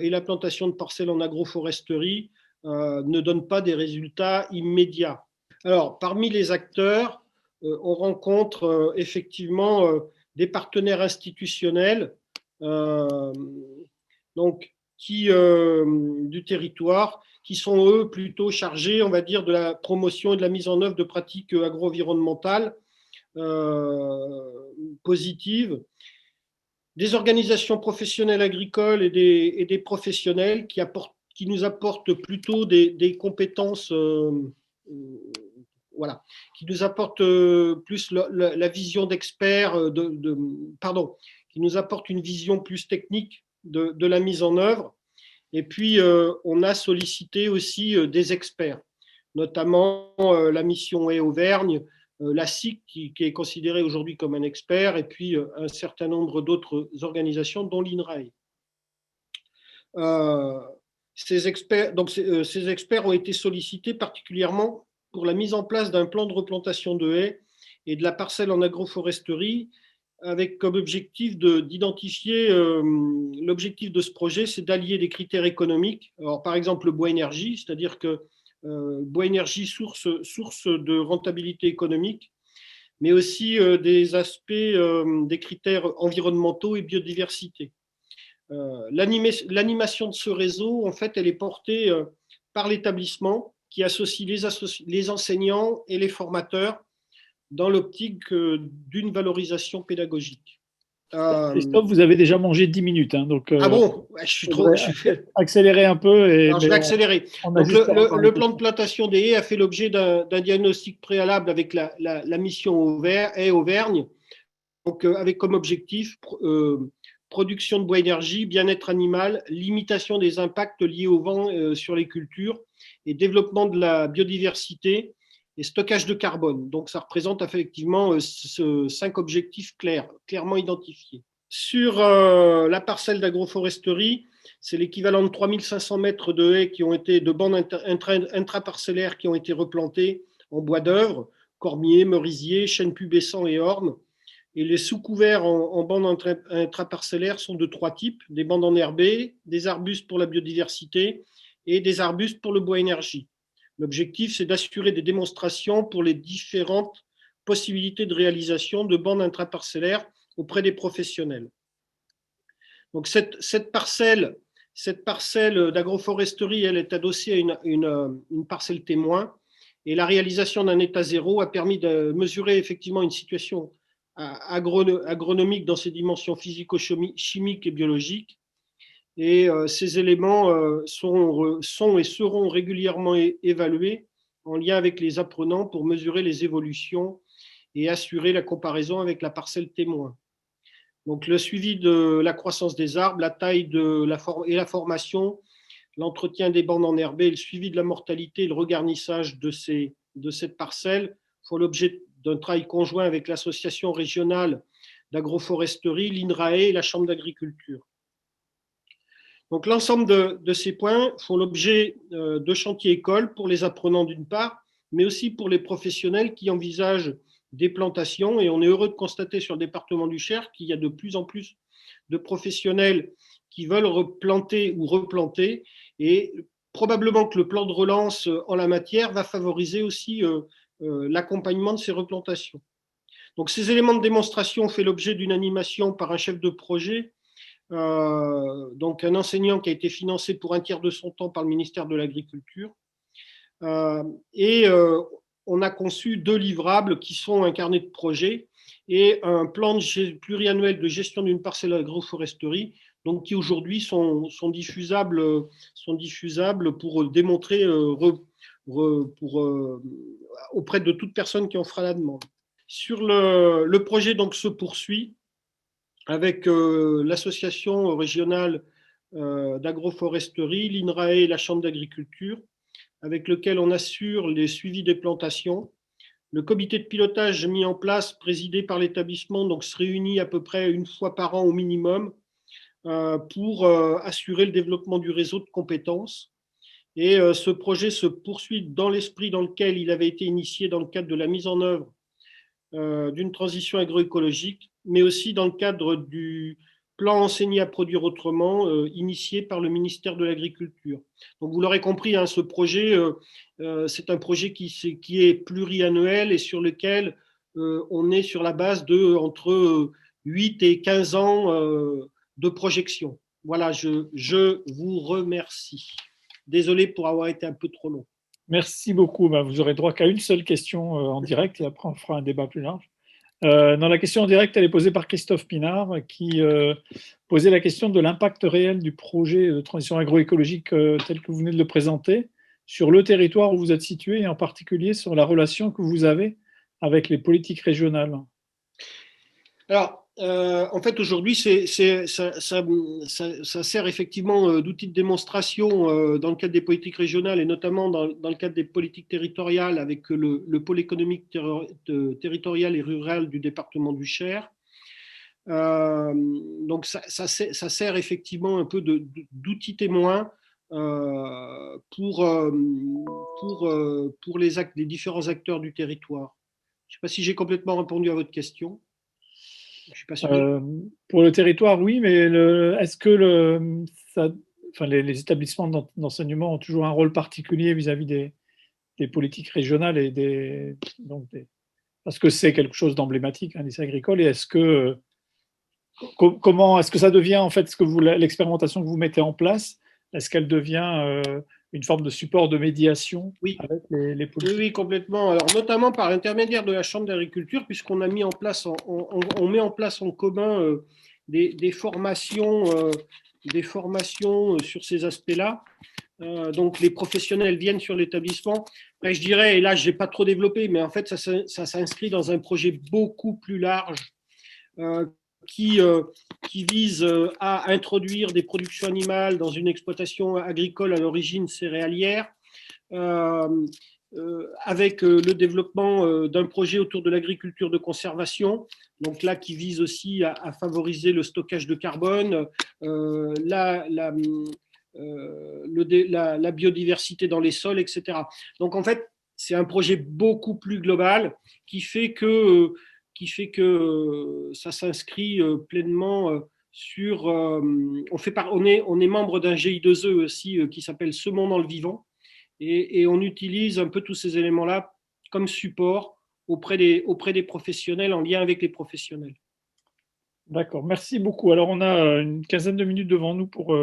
et la plantation de parcelles en agroforesterie ne donnent pas des résultats immédiats. Alors, parmi les acteurs, on rencontre effectivement des partenaires institutionnels du territoire qui sont eux plutôt chargés, on va dire, de la promotion et de la mise en œuvre de pratiques agro-environnementales positives, des organisations professionnelles agricoles et des professionnels qui nous apportent plutôt des compétences voilà, qui nous apporte plus la vision d'experts, qui nous apporte une vision plus technique de la mise en œuvre. Et puis, on a sollicité aussi des experts, notamment la mission Haies Auvergne, la SIC, qui est considérée aujourd'hui comme un expert, et puis un certain nombre d'autres organisations, dont l'INRAE. Ces experts ont été sollicités particulièrement pour la mise en place d'un plan de replantation de haies et de la parcelle en agroforesterie, avec comme objectif d'identifier l'objectif de ce projet, c'est d'allier des critères économiques. Alors, par exemple, le bois énergie, c'est-à-dire que bois énergie, source de rentabilité économique, mais aussi des aspects, des critères environnementaux et biodiversité. L'animation de ce réseau, en fait, elle est portée par l'établissement qui associe les enseignants et les formateurs dans l'optique d'une valorisation pédagogique. Christophe, vous avez déjà mangé 10 minutes. Hein, donc, ah bon, je suis trop. Accélérer un peu. Alors, je vais accélérer. Donc, le plan de plantation des haies a fait l'objet d'un diagnostic préalable avec la mission Haies Auvergne, donc, avec comme objectif production de bois énergie, bien-être animal, limitation des impacts liés au vent sur les cultures et développement de la biodiversité et stockage de carbone. Donc, ça représente effectivement 5 objectifs clairement identifiés. Sur la parcelle d'agroforesterie, c'est l'équivalent de 3500 mètres de haies de bandes intraparcellaires qui ont été replantées en bois d'œuvre, cormier, merisier, chêne pubescent et orme. Et les sous-couverts en bandes intraparcellaires sont de 3 types, des bandes enherbées, des arbustes pour la biodiversité et des arbustes pour le bois énergie. L'objectif, c'est d'assurer des démonstrations pour les différentes possibilités de réalisation de bandes intraparcellaires auprès des professionnels. Donc cette parcelle d'agroforesterie, elle est adossée à une parcelle témoin, et la réalisation d'un état zéro a permis de mesurer effectivement une situation agronomique dans ses dimensions physico-chimiques et biologiques. Et ces éléments sont et seront régulièrement évalués en lien avec les apprenants pour mesurer les évolutions et assurer la comparaison avec la parcelle témoin. Donc, le suivi de la croissance des arbres, la taille et la formation, l'entretien des bandes enherbées, le suivi de la mortalité et le regarnissage de cette parcelle font l'objet d'un travail conjoint avec l'association régionale d'agroforesterie, l'INRAE et la Chambre d'agriculture. Donc, l'ensemble de ces points font l'objet de chantiers écoles pour les apprenants d'une part, mais aussi pour les professionnels qui envisagent des plantations. Et on est heureux de constater sur le département du Cher qu'il y a de plus en plus de professionnels qui veulent replanter ou replanter. Et probablement que le plan de relance en la matière va favoriser aussi l'accompagnement de ces replantations. Donc, ces éléments de démonstration ont fait l'objet d'une animation par un chef de projet, donc un enseignant qui a été financé pour un tiers de son temps par le ministère de l'Agriculture. On a conçu 2 livrables qui sont un carnet de projet et un plan pluriannuel de gestion d'une parcelle agroforesterie, donc qui aujourd'hui sont diffusables pour démontrer auprès de toute personne qui en fera la demande. Sur le projet donc se poursuit avec l'association régionale d'agroforesterie, l'INRAE et la Chambre d'agriculture, avec lequel on assure les suivis des plantations. Le comité de pilotage mis en place, présidé par l'établissement, donc se réunit à peu près une fois par an au minimum pour assurer le développement du réseau de compétences. Et ce projet se poursuit dans l'esprit dans lequel il avait été initié dans le cadre de la mise en œuvre d'une transition agroécologique, mais aussi dans le cadre du plan Enseigner à produire autrement, initié par le ministère de l'Agriculture. Donc vous l'aurez compris, hein, ce projet, c'est un projet qui est pluriannuel et sur lequel on est sur la base de entre 8 et 15 ans de projection. Voilà, je vous remercie. Désolé pour avoir été un peu trop long. Merci beaucoup. Vous aurez droit qu'à une seule question en direct et après on fera un débat plus large. Dans la question en direct, elle est posée par Christophe Pinard qui posait la question de l'impact réel du projet de transition agroécologique tel que vous venez de le présenter sur le territoire où vous êtes situé et en particulier sur la relation que vous avez avec les politiques régionales. Alors, en fait, aujourd'hui, ça sert effectivement d'outil de démonstration dans le cadre des politiques régionales et notamment dans le cadre des politiques territoriales avec le pôle économique territorial et rural du département du Cher. Donc, ça sert effectivement un peu d'outil témoin pour les différents acteurs du territoire. Je ne sais pas si j'ai complètement répondu à votre question. Je suis pas sûr. Pour le territoire, oui, mais est-ce que les établissements d'enseignement ont toujours un rôle particulier vis-à-vis des politiques régionales et parce que c'est quelque chose d'emblématique, un lycée agricole, et comment est-ce que ça devient en fait l'expérimentation que vous mettez en place, est-ce qu'elle devient une forme de support de médiation avec les politiques? Oui, complètement. Alors, notamment par l'intermédiaire de la Chambre d'agriculture, puisqu'on a mis en place, on met en place en commun des formations sur ces aspects-là. Donc, les professionnels viennent sur l'établissement. Je dirais, et là, je n'ai pas trop développé, mais en fait, ça s'inscrit dans un projet beaucoup plus large qui vise à introduire des productions animales dans une exploitation agricole à l'origine céréalière, avec le développement d'un projet autour de l'agriculture de conservation, donc là qui vise aussi à favoriser le stockage de carbone, la biodiversité dans les sols, etc. Donc en fait, c'est un projet beaucoup plus global qui fait que ça s'inscrit pleinement sur. On est membre d'un GI2E aussi qui s'appelle Semons dans le vivant, et on utilise un peu tous ces éléments-là comme support auprès des professionnels, en lien avec les professionnels. D'accord, merci beaucoup. Alors on a une quinzaine de minutes devant nous pour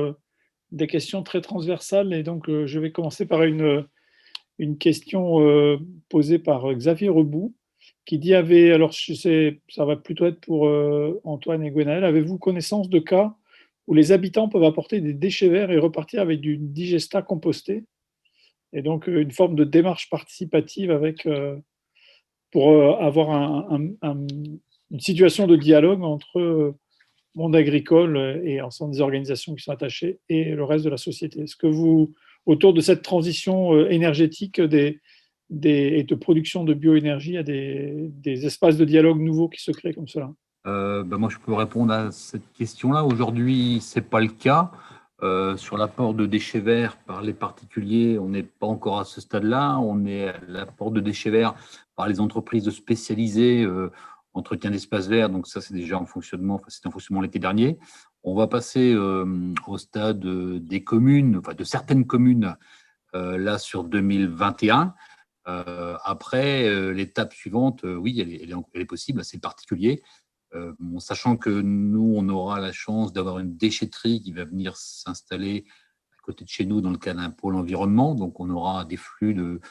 des questions très transversales, et donc je vais commencer par une question posée par Xavier Rebout, qui dit alors je sais, ça va plutôt être pour Antoine et Gwenaël, avez-vous connaissance de cas où les habitants peuvent apporter des déchets verts et repartir avec du digesta composté, et donc une forme de démarche participative pour avoir une situation de dialogue entre monde agricole et ensemble des organisations qui sont attachées et le reste de la société. Est-ce que vous, autour de cette transition énergétique et de production de bioénergie, il y a des espaces de dialogue nouveaux qui se créent comme cela? Moi, je peux répondre à cette question-là. Aujourd'hui, ce n'est pas le cas. Sur l'apport de déchets verts par les particuliers, on n'est pas encore à ce stade-là. On est à l'apport de déchets verts par les entreprises spécialisées, entretien d'espaces verts. Donc ça, c'est déjà en fonctionnement. Enfin, c'était en fonctionnement l'été dernier. On va passer au stade des communes, enfin de certaines communes, là sur 2021. Après, l'étape suivante, oui, elle est possible, c'est le particulier. Sachant que nous, on aura la chance d'avoir une déchetterie qui va venir s'installer à côté de chez nous dans le cadre d'un pôle environnement. Donc, on aura des flux de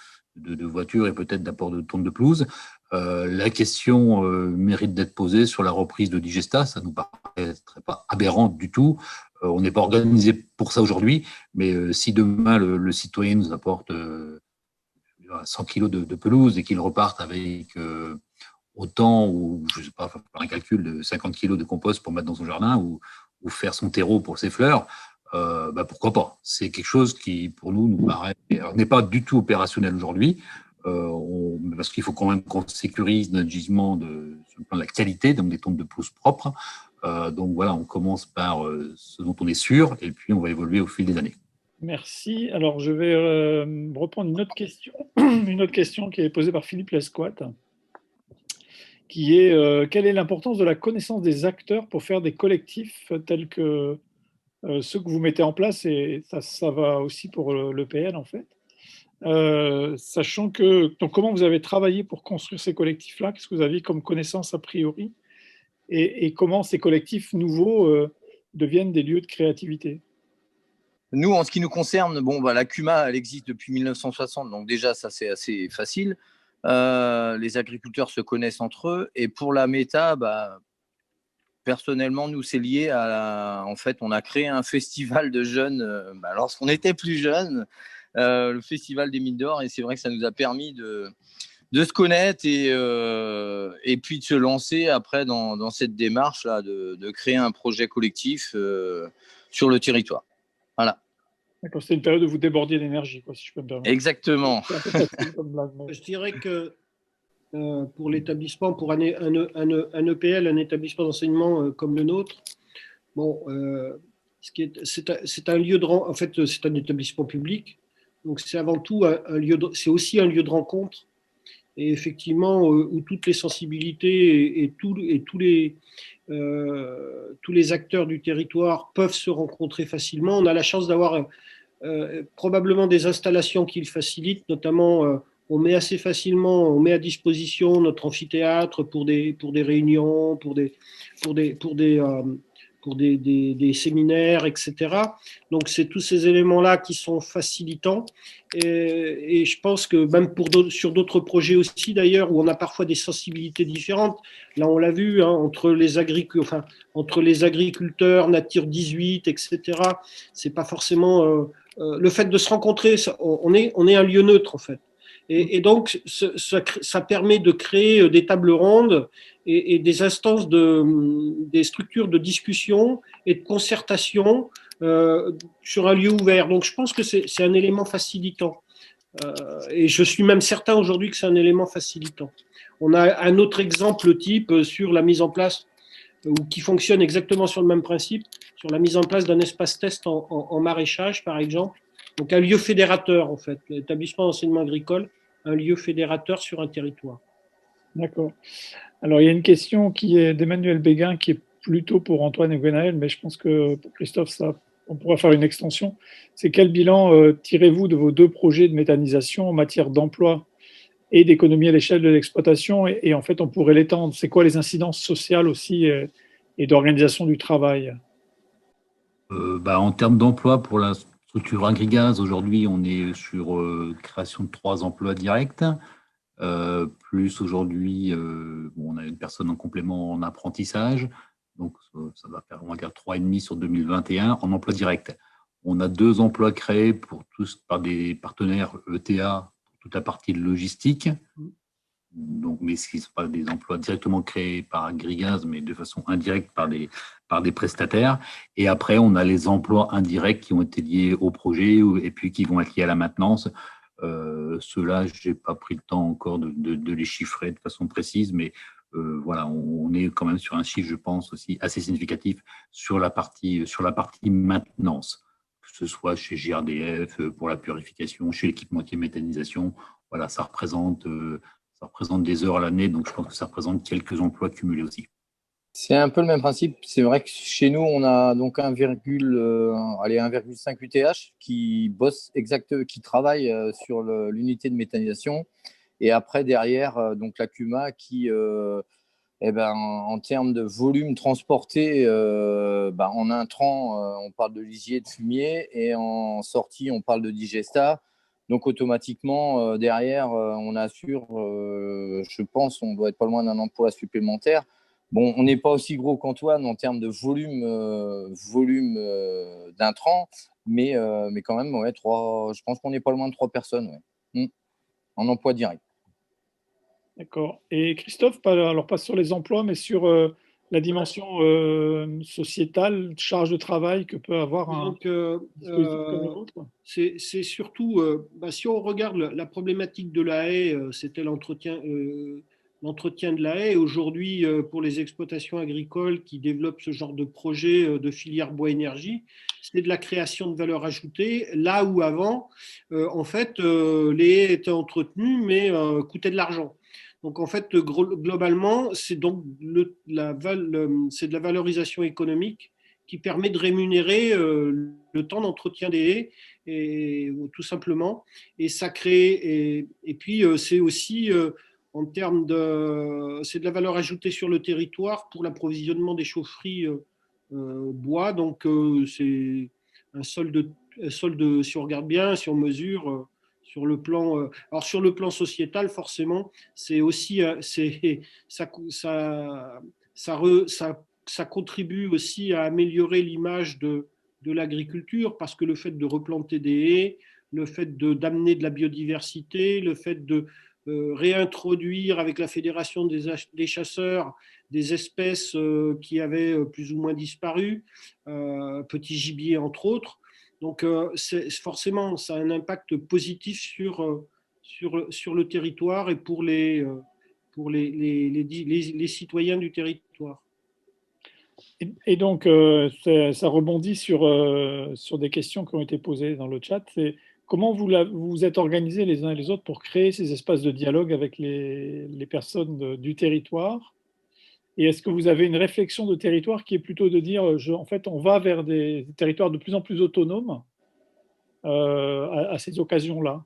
voitures et peut-être d'apport de tonnes de pelouse. La question mérite d'être posée sur la reprise de Digesta. Ça nous paraîtrait pas aberrant du tout. On n'est pas organisé pour ça aujourd'hui, mais si demain le citoyen nous apporte 100 kilos de pelouse et qu'il reparte avec autant, ou je ne sais pas, faire un calcul de 50 kilos de compost pour mettre dans son jardin ou faire son terreau pour ses fleurs, pourquoi pas. C'est quelque chose qui, pour nous paraît, n'est pas du tout opérationnel aujourd'hui, parce qu'il faut quand même qu'on sécurise notre gisement sur le plan de la qualité, donc des tonnes de pelouse propres. Donc voilà, on commence par ce dont on est sûr, et puis on va évoluer au fil des années. Merci. Alors, je vais reprendre une autre question, une autre question qui est posée par Philippe Lesquat, qui est quelle est l'importance de la connaissance des acteurs pour faire des collectifs tels que ceux que vous mettez en place, et ça va aussi pour l'EPL en fait. Sachant que, donc, comment vous avez travaillé pour construire ces collectifs-là, qu'est-ce que vous aviez comme connaissance a priori, et comment ces collectifs nouveaux deviennent des lieux de créativité? Nous, en ce qui nous concerne, la CUMA, elle existe depuis 1960, donc déjà, ça, c'est assez facile. Les agriculteurs se connaissent entre eux. Et pour la méta, personnellement, nous, c'est lié à… En fait, on a créé un festival de jeunes lorsqu'on était plus jeunes, le Festival des Mines d'Or. Et c'est vrai que ça nous a permis de se connaître et puis de se lancer après dans cette démarche-là, de créer un projet collectif sur le territoire. Voilà. D'accord, c'était une période où vous débordiez d'énergie, si je peux me permettre. Exactement. C'est un peu facile comme blague, mais… Je dirais que pour l'établissement, pour un EPL, un établissement d'enseignement comme le nôtre, c'est un lieu en fait, c'est un établissement public, donc c'est avant tout un lieu, c'est aussi un lieu de rencontre, et effectivement où toutes les sensibilités et tous les acteurs du territoire peuvent se rencontrer facilement. On a la chance d'avoir probablement des installations qui le facilitent, notamment on met assez facilement, on met à disposition notre amphithéâtre pour des réunions, pour des séminaires, etc. Donc, c'est tous ces éléments-là qui sont facilitants. Et je pense que même sur d'autres projets aussi, d'ailleurs, où on a parfois des sensibilités différentes, là, on l'a vu, entre les agriculteurs, Nature 18, etc., c'est pas forcément… le fait de se rencontrer, on est un lieu neutre, en fait. Et donc, ça permet de créer des tables rondes et des instances, des structures de discussion et de concertation sur un lieu ouvert. Donc, je pense que c'est un élément facilitant. Et je suis même certain aujourd'hui que c'est un élément facilitant. On a un autre exemple type sur la mise en place, ou qui fonctionne exactement sur le même principe, sur la mise en place d'un espace test en maraîchage, par exemple. Donc, un lieu fédérateur, en fait, l'établissement d'enseignement agricole, un lieu fédérateur sur un territoire. D'accord. Alors, il y a une question qui est d'Emmanuel Béguin, qui est plutôt pour Antoine et Gwenaël, mais je pense que pour Christophe, on pourra faire une extension. C'est quel bilan tirez-vous de vos 2 projets de méthanisation en matière d'emploi et d'économie à l'échelle de l'exploitation, et en fait, on pourrait l'étendre. C'est quoi les incidences sociales aussi et d'organisation du travail? En termes d'emploi, pour la structure Agrigaz, aujourd'hui, on est sur création de 3 emplois directs. Plus aujourd'hui, on a une personne en complément en apprentissage. Donc, ça va faire, on va dire, 3,5 sur 2021 en emploi direct. On a 2 emplois créés par des partenaires ETA, pour toute la partie de logistique. Donc, mais ce ne sont pas des emplois directement créés par Agrigaz, mais de façon indirecte par des prestataires. Et après, on a les emplois indirects qui ont été liés au projet et puis qui vont être liés à la maintenance. Ceux-là, je n'ai pas pris le temps encore de les chiffrer de façon précise, mais voilà, on est quand même sur un chiffre, je pense, aussi assez significatif sur la partie maintenance. ce soit chez GRDF pour la purification, chez l'équipementier méthanisation. Voilà, ça représente des heures à l'année, donc je pense que ça représente quelques emplois cumulés aussi. C'est un peu le même principe. C'est vrai que chez nous, on a donc 1,5 UTH qui qui travaille sur l'unité de méthanisation. Et après, derrière, donc la CUMA qui, en termes de volume transporté, en intrant, on parle de lisier, de fumier, et en sortie, on parle de digesta. Donc, automatiquement, derrière, on assure, je pense, on doit être pas loin d'un emploi supplémentaire. Bon, on n'est pas aussi gros qu'Antoine en termes de volume d'intrants, mais quand même, ouais, je pense qu'on n'est pas loin de 3 personnes en emploi direct. D'accord. Et Christophe, alors pas sur les emplois, mais sur la dimension sociétale, charge de travail que peut avoir un dispositif comme le vôtre. C'est surtout, si on regarde la problématique de la haie, c'était l'entretien de la haie. Aujourd'hui, pour les exploitations agricoles qui développent ce genre de projet de filière bois-énergie, c'est de la création de valeur ajoutée, là où avant, en fait, les haies étaient entretenues, mais coûtaient de l'argent. Donc, en fait, globalement, c'est donc c'est de la valorisation économique qui permet de rémunérer le temps d'entretien des haies, tout simplement. Et ça crée. Et puis, c'est aussi, en termes c'est de la valeur ajoutée sur le territoire pour l'approvisionnement des chaufferies bois. Donc, c'est un solde, si on regarde bien, si on mesure. Sur le plan, alors sur le plan sociétal, forcément, c'est aussi, ça contribue aussi à améliorer l'image de l'agriculture, parce que le fait de replanter des haies, le fait d'amener de la biodiversité, le fait de réintroduire avec la Fédération des chasseurs des espèces qui avaient plus ou moins disparu, petits gibiers entre autres. Donc, forcément, ça a un impact positif sur le territoire et pour les citoyens du territoire. Et donc, ça rebondit sur des questions qui ont été posées dans le chat. C'est comment vous êtes organisés les uns et les autres pour créer ces espaces de dialogue avec les personnes du territoire? Et est-ce que vous avez une réflexion de territoire qui est plutôt de dire, en fait, on va vers des territoires de plus en plus autonomes à ces occasions-là?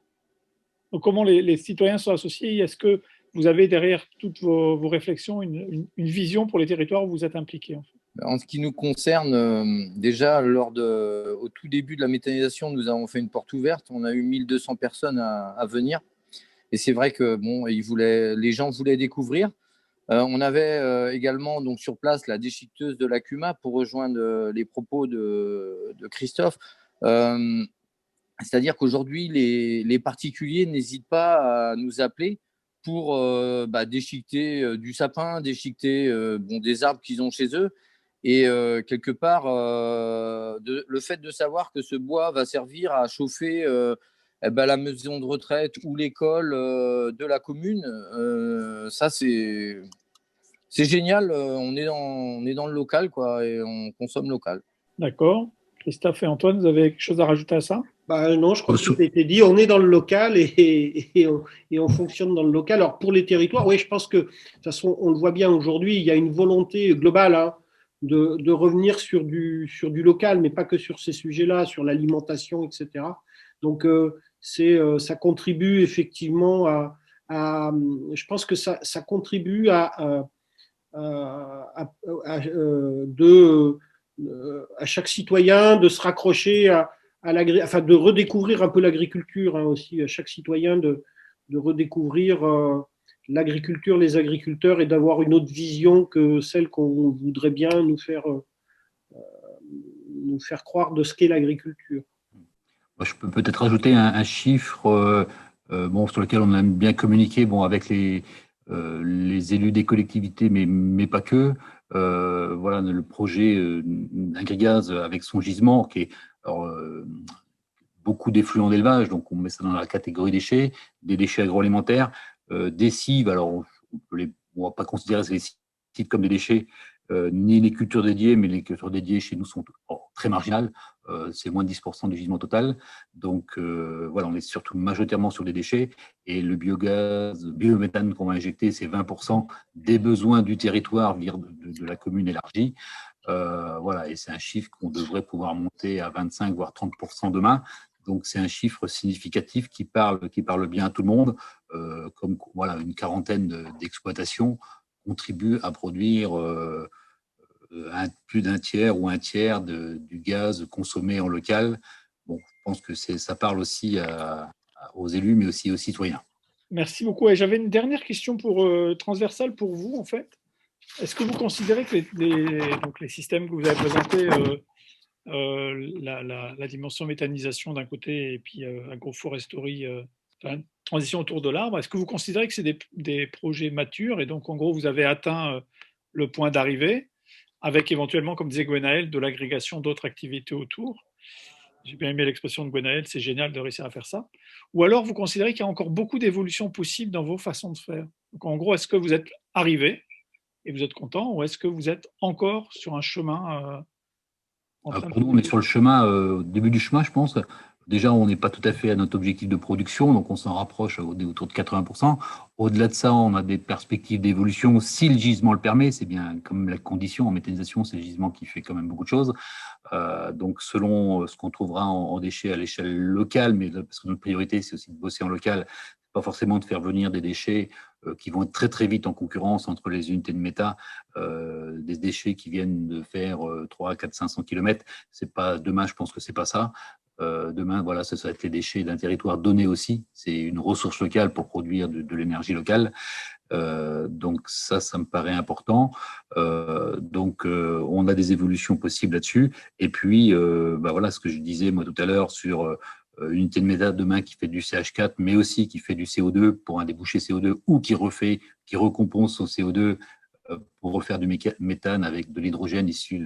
Donc, comment les citoyens sont associés? Est-ce que vous avez derrière toutes vos réflexions une vision pour les territoires où vous êtes impliqués, en fait? En ce qui nous concerne, déjà, au tout début de la méthanisation, nous avons fait une porte ouverte. On a eu 1200 personnes à venir. Et c'est vrai que les gens voulaient découvrir. On avait également donc, sur place la déchiqueteuse de la CUMA pour rejoindre les propos de Christophe. C'est-à-dire qu'aujourd'hui, les particuliers n'hésitent pas à nous appeler pour déchiqueter du sapin, déchiqueter des arbres qu'ils ont chez eux. Et quelque part, le fait de savoir que ce bois va servir à chauffer la maison de retraite ou l'école de la commune, ça c'est génial. On est dans le local, quoi, et on consomme local. D'accord. Christophe et Antoine, vous avez quelque chose à rajouter à ça? Non, je crois que tout a été dit. On est dans le local et on fonctionne dans le local. Alors, pour les territoires, oui, je pense que, de toute façon, on le voit bien aujourd'hui, il y a une volonté globale de revenir sur du local, mais pas que sur ces sujets-là, sur l'alimentation, etc. Donc, ça contribue effectivement je pense que ça contribue à chaque citoyen de se raccrocher de redécouvrir un peu l'agriculture aussi, à chaque citoyen de redécouvrir l'agriculture, les agriculteurs, et d'avoir une autre vision que celle qu'on voudrait bien nous faire croire de ce qu'est l'agriculture. Je peux peut-être rajouter un chiffre sur lequel on aime bien communiquer avec les élus des collectivités, mais pas que. Voilà, le projet Agrigaz avec son gisement, qui est beaucoup d'effluents d'élevage, donc on met ça dans la catégorie déchets, des déchets agroalimentaires, des cives. Alors, on ne va pas considérer ces sites comme des déchets, ni les cultures dédiées, mais les cultures dédiées chez nous sont très marginal. C'est moins de 10% du gisement total. Donc, voilà, on est surtout majoritairement sur des déchets. Et le biogaz, biométhane qu'on va injecter, c'est 20% des besoins du territoire de la commune élargie. Voilà, et c'est un chiffre qu'on devrait pouvoir monter à 25 voire 30% demain. Donc c'est un chiffre significatif qui parle bien à tout le monde. Comme voilà, une quarantaine d'exploitations contribuent à produire plus d'un tiers ou un tiers du gaz consommé en local. Bon, je pense que ça parle aussi aux élus, mais aussi aux citoyens. Merci beaucoup. Et j'avais une dernière question transversale pour vous, en fait. Est-ce que vous considérez que donc les systèmes que vous avez présentés, la dimension méthanisation d'un côté et puis agroforesterie, transition autour de l'arbre, est-ce que vous considérez que c'est des projets matures et donc en gros vous avez atteint le point d'arrivée avec éventuellement, comme disait Gwenaël, de l'agrégation d'autres activités autour? J'ai bien aimé l'expression de Gwenaël, c'est génial de réussir à faire ça. Ou alors vous considérez qu'il y a encore beaucoup d'évolutions possibles dans vos façons de faire? Donc en gros, est-ce que vous êtes arrivé et vous êtes content, ou est-ce que vous êtes encore sur un chemin en train Pour nous, on est sur le chemin, au début du chemin, je pense. Déjà, on n'est pas tout à fait à notre objectif de production, donc on s'en rapproche autour de 80%. Au-delà de ça, on a des perspectives d'évolution si le gisement le permet. C'est bien comme la condition en méthanisation, c'est le gisement qui fait quand même beaucoup de choses. Donc, selon ce qu'on trouvera en déchets à l'échelle locale, mais parce que notre priorité, c'est aussi de bosser en local, pas forcément de faire venir des déchets qui vont être très très vite en concurrence entre les unités de méta, des déchets qui viennent de faire 3, 4, 500 km. C'est pas, demain, je pense que c'est pas ça. Demain, voilà, ça va être les déchets d'un territoire donné aussi. C'est une ressource locale pour produire de l'énergie locale. Donc ça me paraît important. Donc on a des évolutions possibles là-dessus. Et puis, voilà ce que je disais moi tout à l'heure sur une unité de méta demain qui fait du CH4, mais aussi qui fait du CO2 pour un débouché CO2 ou qui recompense son CO2 pour refaire du méthane avec de l'hydrogène issu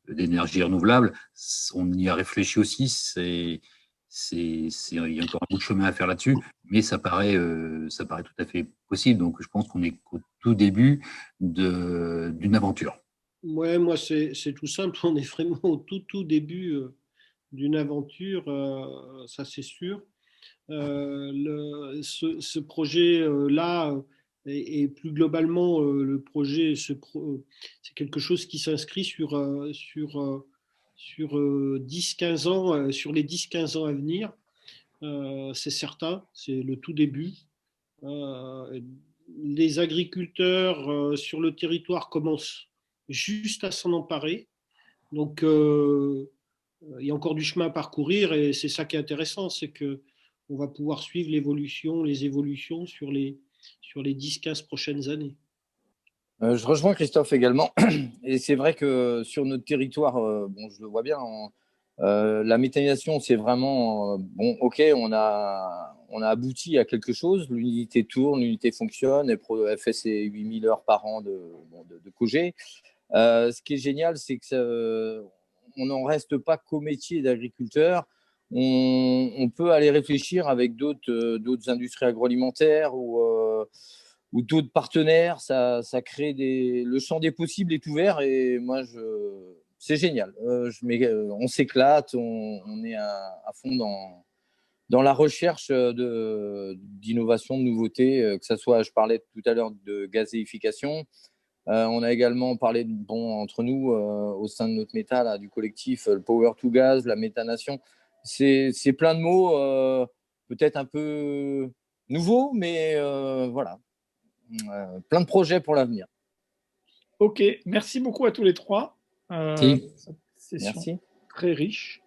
d'énergie renouvelable. On y a réfléchi aussi. Il y a encore un bout de chemin à faire là-dessus, mais ça paraît tout à fait possible. Donc, je pense qu'on est au tout début d'une aventure. Ouais, moi, c'est tout simple. On est vraiment au tout début d'une aventure, ça c'est sûr. Ce projet-là et plus globalement, le projet, c'est quelque chose qui s'inscrit sur 10-15 ans, sur les 10-15 ans à venir. C'est certain, c'est le tout début. Les agriculteurs sur le territoire commencent juste à s'en emparer. Donc, il y a encore du chemin à parcourir et c'est ça qui est intéressant, c'est qu'on va pouvoir suivre les évolutions sur les 10-15 prochaines années. Je rejoins Christophe également. Et c'est vrai que sur notre territoire, bon, je le vois bien, la méthanisation, c'est vraiment bon. Ok, on a abouti à quelque chose. L'unité tourne, l'unité fonctionne, elle fait ses 8000 heures par an de cogé. Ce qui est génial, c'est que on n'en reste pas qu'au métier d'agriculteur. On peut aller réfléchir avec d'autres industries agroalimentaires ou d'autres partenaires. Ça crée le champ des possibles est ouvert et moi, c'est génial. On s'éclate, on est à fond dans la recherche d'innovation, de nouveautés, que ce soit, je parlais tout à l'heure de gazéification. On a également parlé, entre nous, au sein de notre méta, là, du collectif, le power to gas, la méthanation. C'est plein de mots, peut-être un peu nouveaux, mais voilà. Plein de projets pour l'avenir. Ok, merci beaucoup à tous les trois. Si. Cette session Merci. très riche.